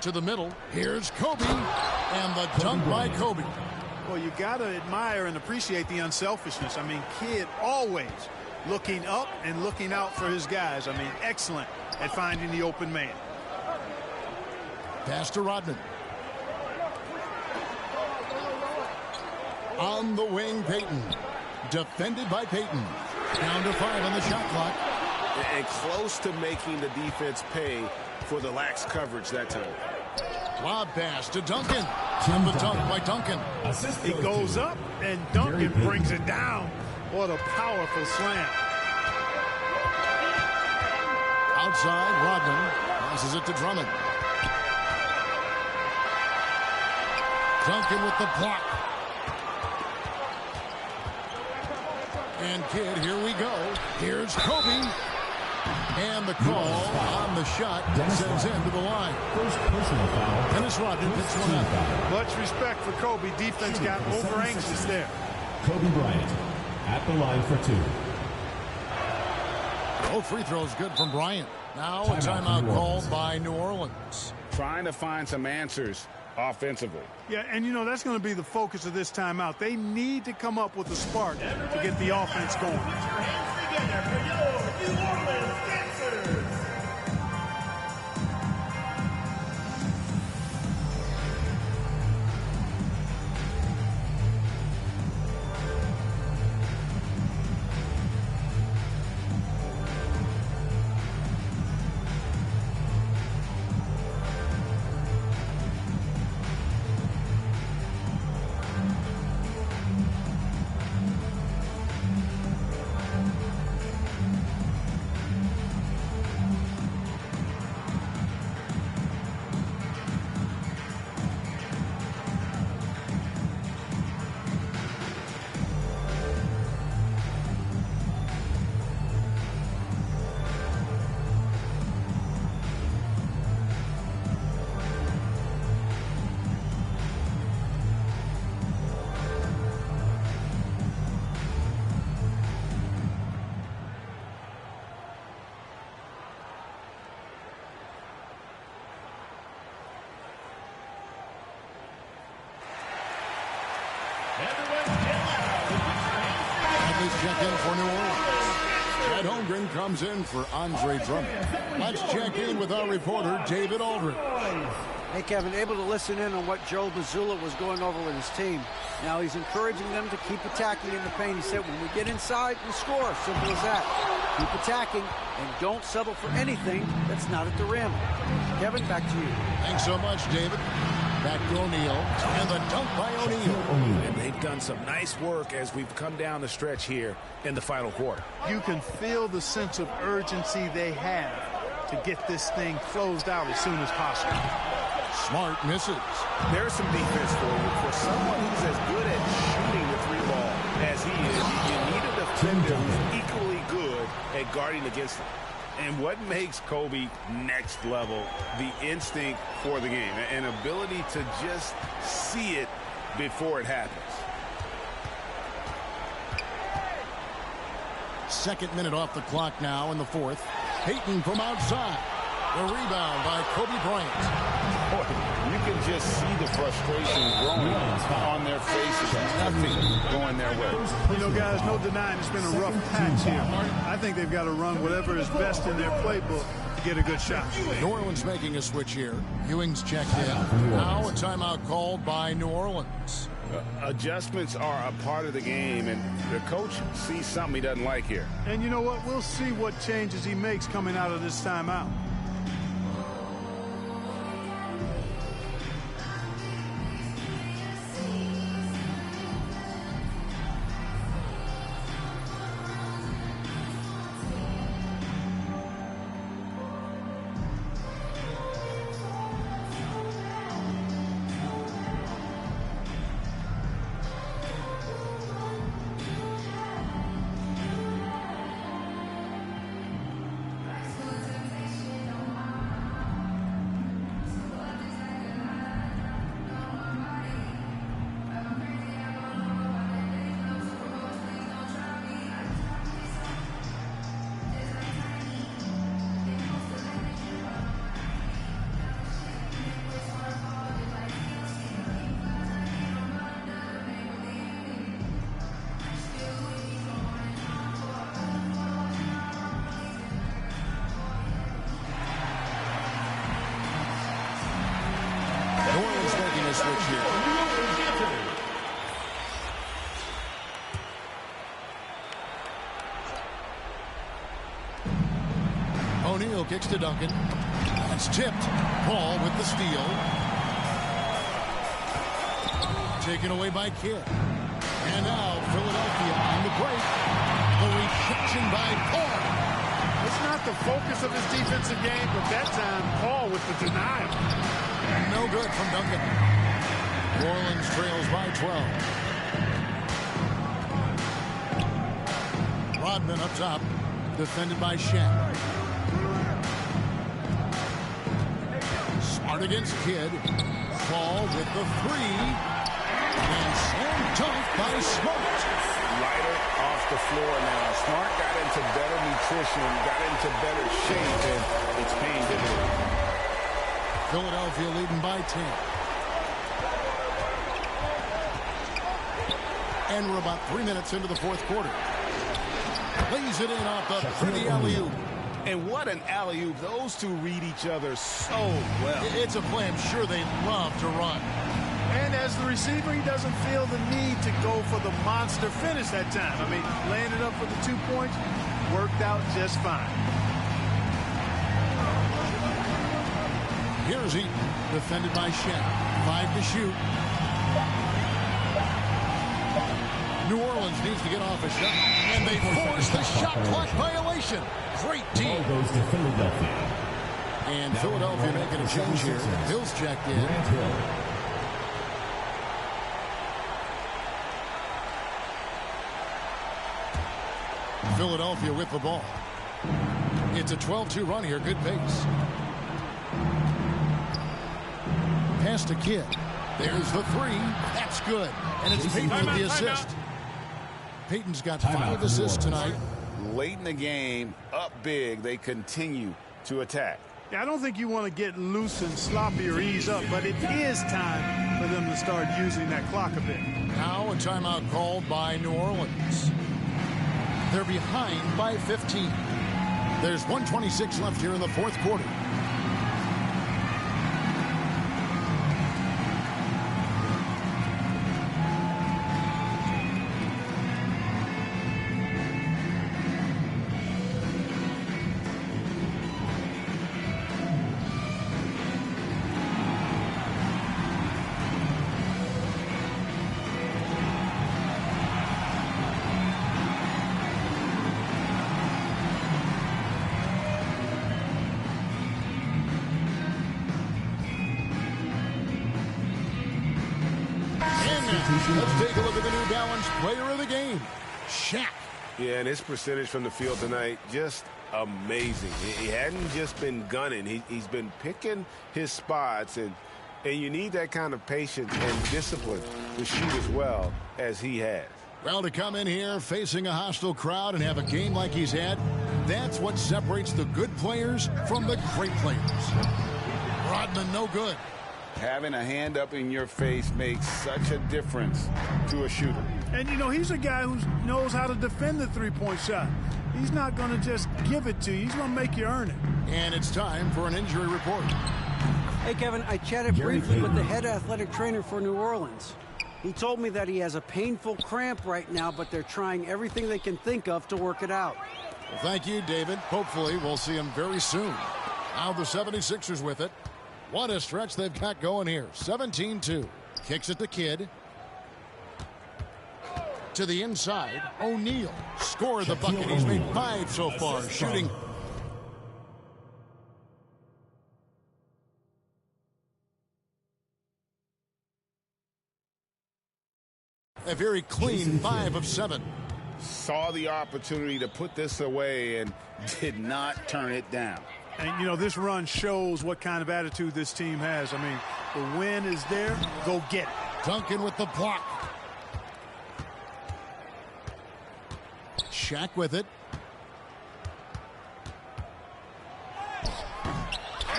To the middle. Here's Kobe. And the dunk by Kobe. Well, you got to admire and appreciate the unselfishness. I mean, Kidd always looking up and looking out for his guys. I mean, excellent at finding the open man. Pass to Rodman. On the wing, Payton. Defended by Payton. Down to 5 on the shot clock. And close to making the defense pay for the lax coverage that time. Lob pass to Duncan. And the dunk by Duncan. He goes up, and Duncan brings it down. What a powerful slam. Outside, Rodman passes it to Drummond. Duncan with the block. And Kidd, here we go. Here's Kobe. And the call on the shot sends him to the line. First personal foul. Dennis Rodman picks one up. Much respect for Kobe. Defense got over anxious there. Kobe Bryant at the line for 2. Both free throws good from Bryant. Now a timeout called by New Orleans. Trying to find some answers offensively. Yeah, and you know, that's going to be the focus of this timeout. They need to come up with a spark to get the offense going. Check in for New Orleans. Chet Holmgren comes in for Andre Drummond. Let's check in with our reporter, David Aldridge. Hey, Kevin, able to listen in on what Joe Mazzulla was going over with his team. Now he's encouraging them to keep attacking in the paint. He said, when we get inside, we score. Simple as that. Keep attacking and don't settle for anything that's not at the rim. Kevin, back to you. Thanks so much, David. Back to O'Neal, and the dunk by O'Neal. And they've done some nice work as we've come down the stretch here in the final quarter. You can feel the sense of urgency they have to get this thing closed out as soon as possible. Smart misses. There's some defense for you. For someone who's as good at shooting the 3-ball as he is, you need a defender who's equally good at guarding against him. And what makes Kobe next level, the instinct for the game, an ability to just see it before it happens. Second minute off the clock now in the fourth. Payton from outside. The rebound by Kobe Bryant. Boy, you can just see the frustration growing on their faces. Nothing going their way. You know, guys, no denying it's been a rough patch here. I think they've got to run whatever is best in their playbook to get a good shot. New Orleans making a switch here. Ewing's checked in. Now a timeout called by New Orleans. Adjustments are a part of the game, and the coach sees something he doesn't like here. And you know what? We'll see what changes he makes coming out of this timeout. Steele kicks to Duncan. That's tipped. Paul with the steal. Taken away by Kidd. And now Philadelphia on the break. The rejection by Paul. It's not the focus of his defensive game, but that time Paul with the denial. No good from Duncan. New Orleans trails by 12. Rodman up top, defended by Shaq. Smart against Kidd. Paul with the three. And slam dunk by Smart. Lighter off the floor now. Smart got into better nutrition, got into better shape, and it's paying dividends. Philadelphia leading by 10. And we're about 3 minutes into the fourth quarter. Lays it in off the pretty alley-oop. And what an alley-oop. Those two read each other so well. It's a play I'm sure they love to run. And as the receiver, he doesn't feel the need to go for the monster finish that time. I mean, laying it up for the 2 points worked out just fine. Here's Eaton, defended by Shaq. 5 to shoot. New Orleans needs to get off a shot, and they force the shot clock violation. Great team. Ball goes to Philadelphia. And Philadelphia making a change here. Hill's checked in. Philadelphia with the ball. It's a 12-2 run here. Good pace. Pass to Kidd. There's the three. That's good. And it's Payton with the assist. Payton's got 5 assists tonight. Late in the game, up big, they continue to attack. Yeah, I don't think you want to get loose and sloppy or ease up, but it is time for them to start using that clock a bit. Now a timeout called by New Orleans. They're behind by 15. There's 1:26 left here in the fourth quarter. Let's take a look at the New Balance player of the game, Shaq. Yeah, and his percentage from the field tonight, just amazing. He hadn't just been gunning. He's been picking his spots, and you need that kind of patience and discipline to shoot as well as he has. Well, to come in here facing a hostile crowd and have a game like he's had, that's what separates the good players from the great players. Rodman, no good. Having a hand up in your face makes such a difference to a shooter. And, you know, he's a guy who knows how to defend the three-point shot. He's not going to just give it to you. He's going to make you earn it. And it's time for an injury report. Hey, Kevin, I chatted briefly with the head athletic trainer for New Orleans. He told me that he has a painful cramp right now, but they're trying everything they can think of to work it out. Well, thank you, David. Hopefully we'll see him very soon. Now the 76ers with it. What a stretch they've got going here. 17-2. Kicks it to Kidd. To the inside. O'Neal scored the bucket. He's made 5 so far. Shooting. A very clean 5 of 7. Saw the opportunity to put this away and did not turn it down. And, you know, this run shows what kind of attitude this team has. I mean, the win is there. Go get it. Duncan with the block. Shaq with it.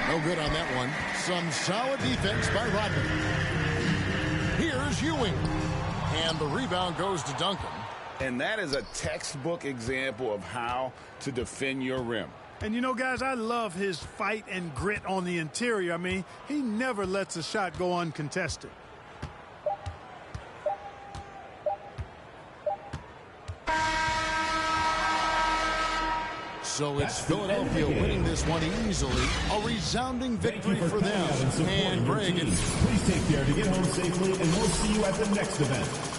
No good on that one. Some solid defense by Rodman. Here's Ewing. And the rebound goes to Duncan. And that is a textbook example of how to defend your rim. And, you know, guys, I love his fight and grit on the interior. I mean, he never lets a shot go uncontested. So it's Philadelphia winning this one easily. A resounding victory for them. And Greg, please take care to get home safely, and we'll see you at the next event.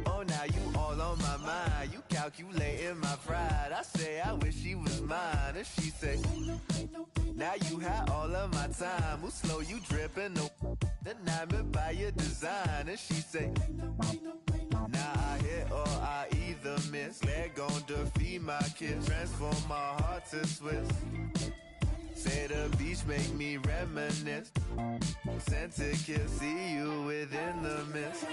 Oh, now you all on my mind. You calculating my pride. I say I wish she was mine, and she say, now you had all of my time. Who slow you dripping? Deny me by your design, and she say, now I hit or I either miss. Leg gon' defeat my kiss. Transform my heart to Swiss. Say the beach make me reminisce. Sent to kiss, see you within the mist.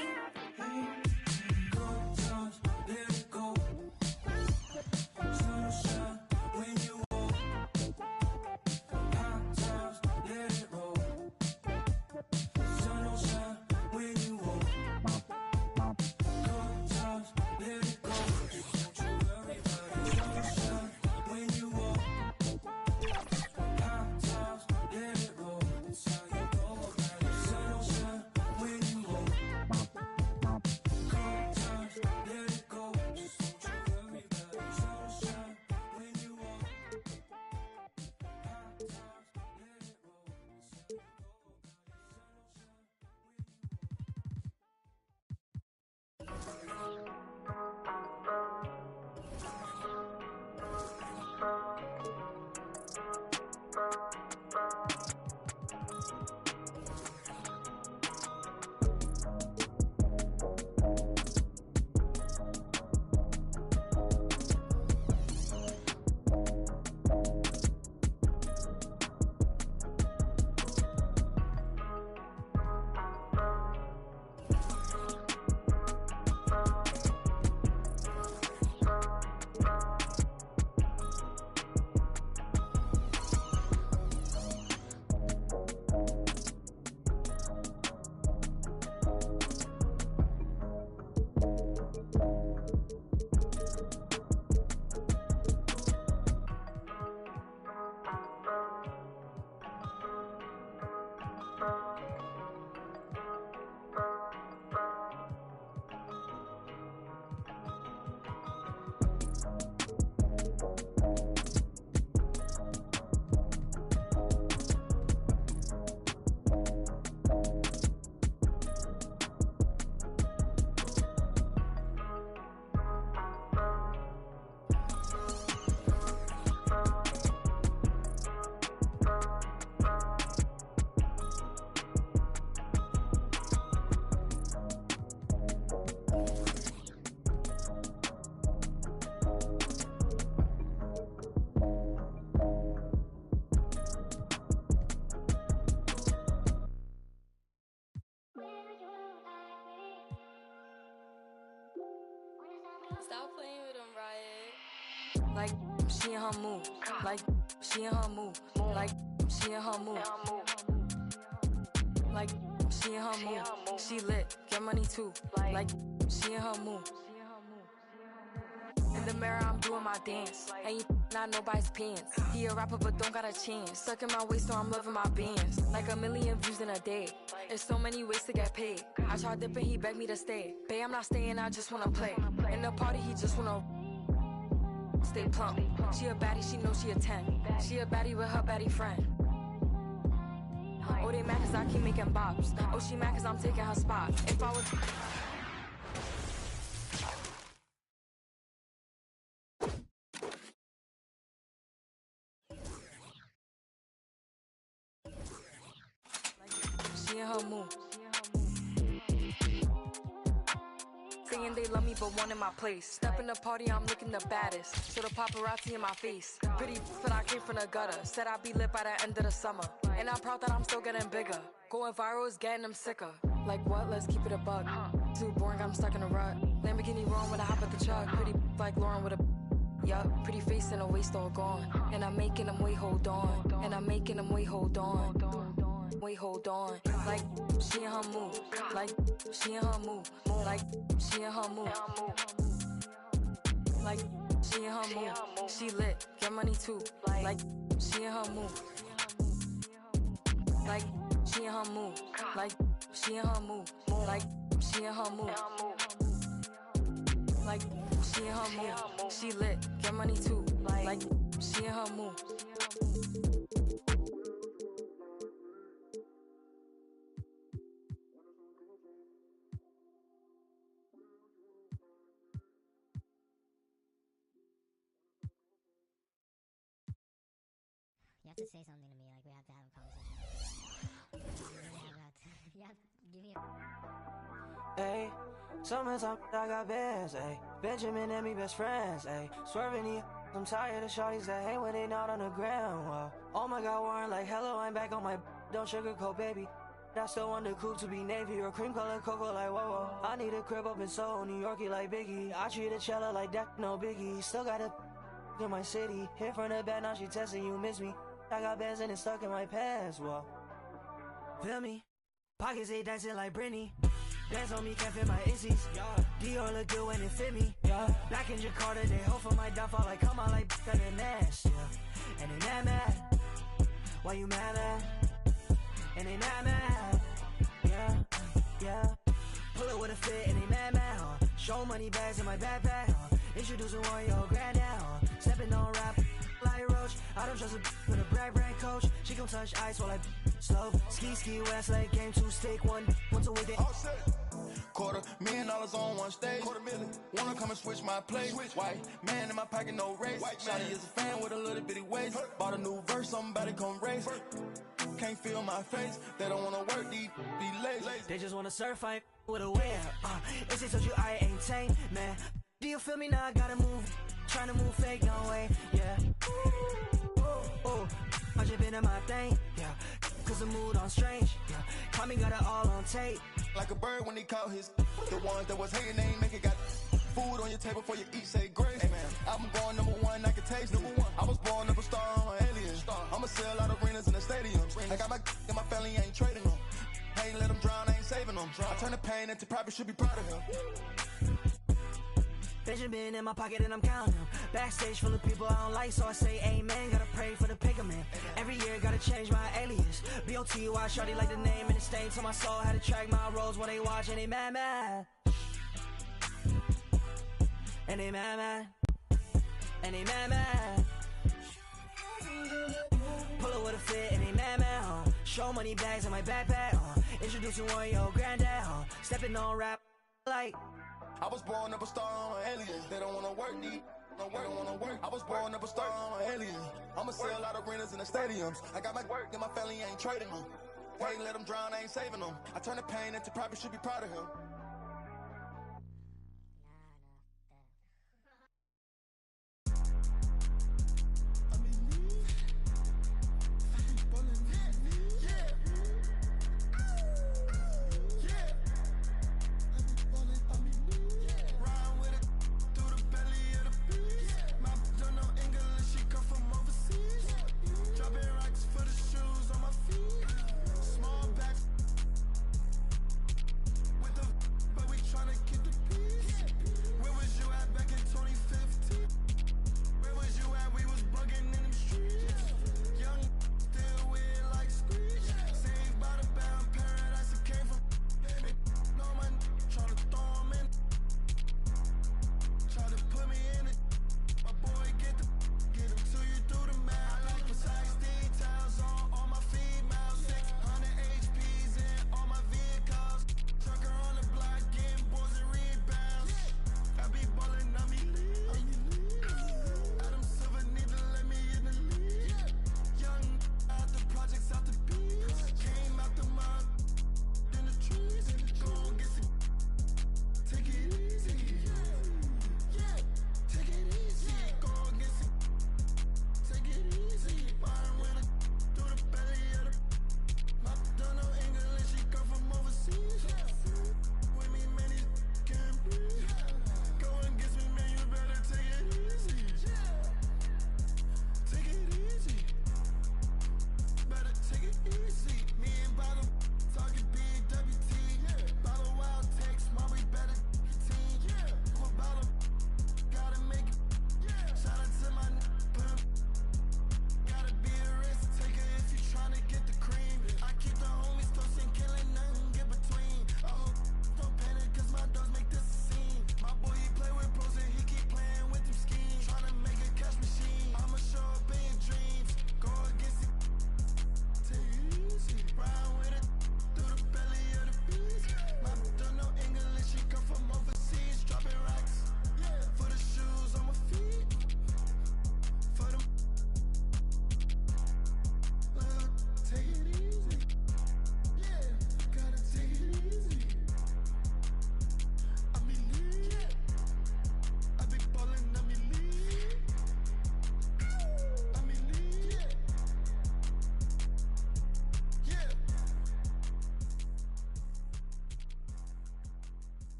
Stop playing with them, Riot. Like, she in her move. Like, she in her move. Like, she in her move. Like, she in her move. She lit, get money too. Like, she in her move. In the mirror, I'm doing my dance. Ain't not nobody's pants. He a rapper, but don't got a chance. Stuck in my waist, so I'm loving my bands. Like 1 million views in a day. There's so many ways to get paid. I tried dipping, he begged me to stay. Babe, I'm not staying, I just wanna play. In the party, he just wanna stay plump. She a baddie, she knows she a 10. She a baddie with her baddie friend. Oh, they mad cause I keep making bops. Oh, she mad cause I'm taking her spot. If I was... She in her move. Saying they love me but one in my place. Step in the party, I'm looking the baddest. So the paparazzi in my face. Pretty but I came from the gutter. Said I'd be lit by the end of the summer. And I'm proud that I'm still getting bigger. Going viral is getting them sicker. Like what? Let's keep it a bug. too boring, I'm stuck in a rut. Lamborghini wrong when I hop at the truck. Pretty like Lauren with a yup. Pretty face and a waist all gone. And I'm making them wait, hold on. And I'm making them wait, hold on. Wait, hold on. Like she in her move. Like she in her move. Like she in her move. Like she in her move. She lit, get money too. Like she in her move. Like she in her move. Like she in her move. Like she in her move. Like she in her move. She lit, get money too. Like she in her move. You have to say something to me, like we have to have a conversation. You have to give me a... Ayy, summertime, I got bands, ayy. Benjamin and me best friends, ayy. Swerving the I'm tired of shorties that hate when they not on the ground, whoa. Oh my god, Warren, like hello, I'm back on my don't sugarcoat, baby. I still want the coupe to be navy or cream color cocoa, like whoa, whoa. I need a crib up in Soho, New Yorkie like Biggie. I treat a cello like that, no biggie. Still got a in my city. Hit from the back, now she testing you miss me. I got bands and it's stuck in my pants, whoa. Feel me? Pockets ain't dancing like Britney. Bands on me can't fit my Izzy's. Dior look good when it fit me. Back in Jakarta, they hope for my downfall. Like come on like and then ass. And they mad. Why you mad? And they mad. Yeah. Pull it with a fit and they mad. Show money bags in my backpack. Introducing one your granddad. Stepping on rap like Roach. I don't trust a with a brand coach. She gon' touch ice while I slow. Ski West Lake game 2 stick one. Once a week they all set. $250,000 on one stage. $250,000. Wanna come and switch my place. White man in my pocket, no race. Shawty is a fan with a little bitty waist. Bought a new verse, somebody come race. Can't feel my face. They don't wanna work, these lazy. They just wanna surf, I with a wear. If they told you I ain't tame, man. Do you feel me now? I gotta move. Tryna move fake, no way. Yeah. Ooh. I just been in my thing. Yeah. Cause the mood on strange. Yeah. Call me, got it all on tape. Like a bird when he caught his. The ones that was hating, they ain't make it. Got food on your table for you eat, say grace. Hey, man. I'm going #1, I can taste it. I was born up a star on an alien. I'ma sell out arenas in the stadiums. I got my and my family ain't trading them. I ain't let them drown, I ain't saving them. I turn the pain into profit, should be proud of him. Benjamin in my pocket and I'm counting them. Backstage full of people I don't like, so I say amen. Gotta pray for the picker man. Every year gotta change my alias. B.O.T.Y. shawty like the name and the stain to my soul. Had to track my roads when they watch and they mad. And they mad. And they mad. Pull it with a fit and they mad. Show money bags in my backpack. Introducing one your granddad. Stepping on rap like. I was born up a star on an alien. They don't wanna work, they don't wanna work. I was born up a star on an alien. I'ma sell out arenas in the stadiums. I got my work and my family ain't trading them. I ain't let them drown, I ain't saving them. I turn the pain into profit, should be proud of him. With the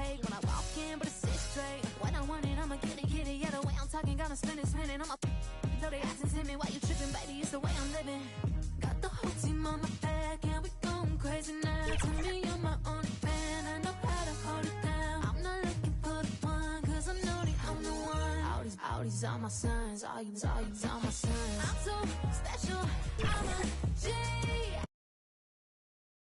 take when I walk in, but it's sit straight. When I want it, I'ma get it. Yeah, the way I'm talking, gotta spin it. I'm a though they asking to me, why you tripping, baby? It's the way I'm living. Got the whole team on my back, and we going crazy now. To me, you're my only fan. I know how to hold it down. I'm not looking for the one, cause I know that I'm the one. All these are my sons, all you are my sons.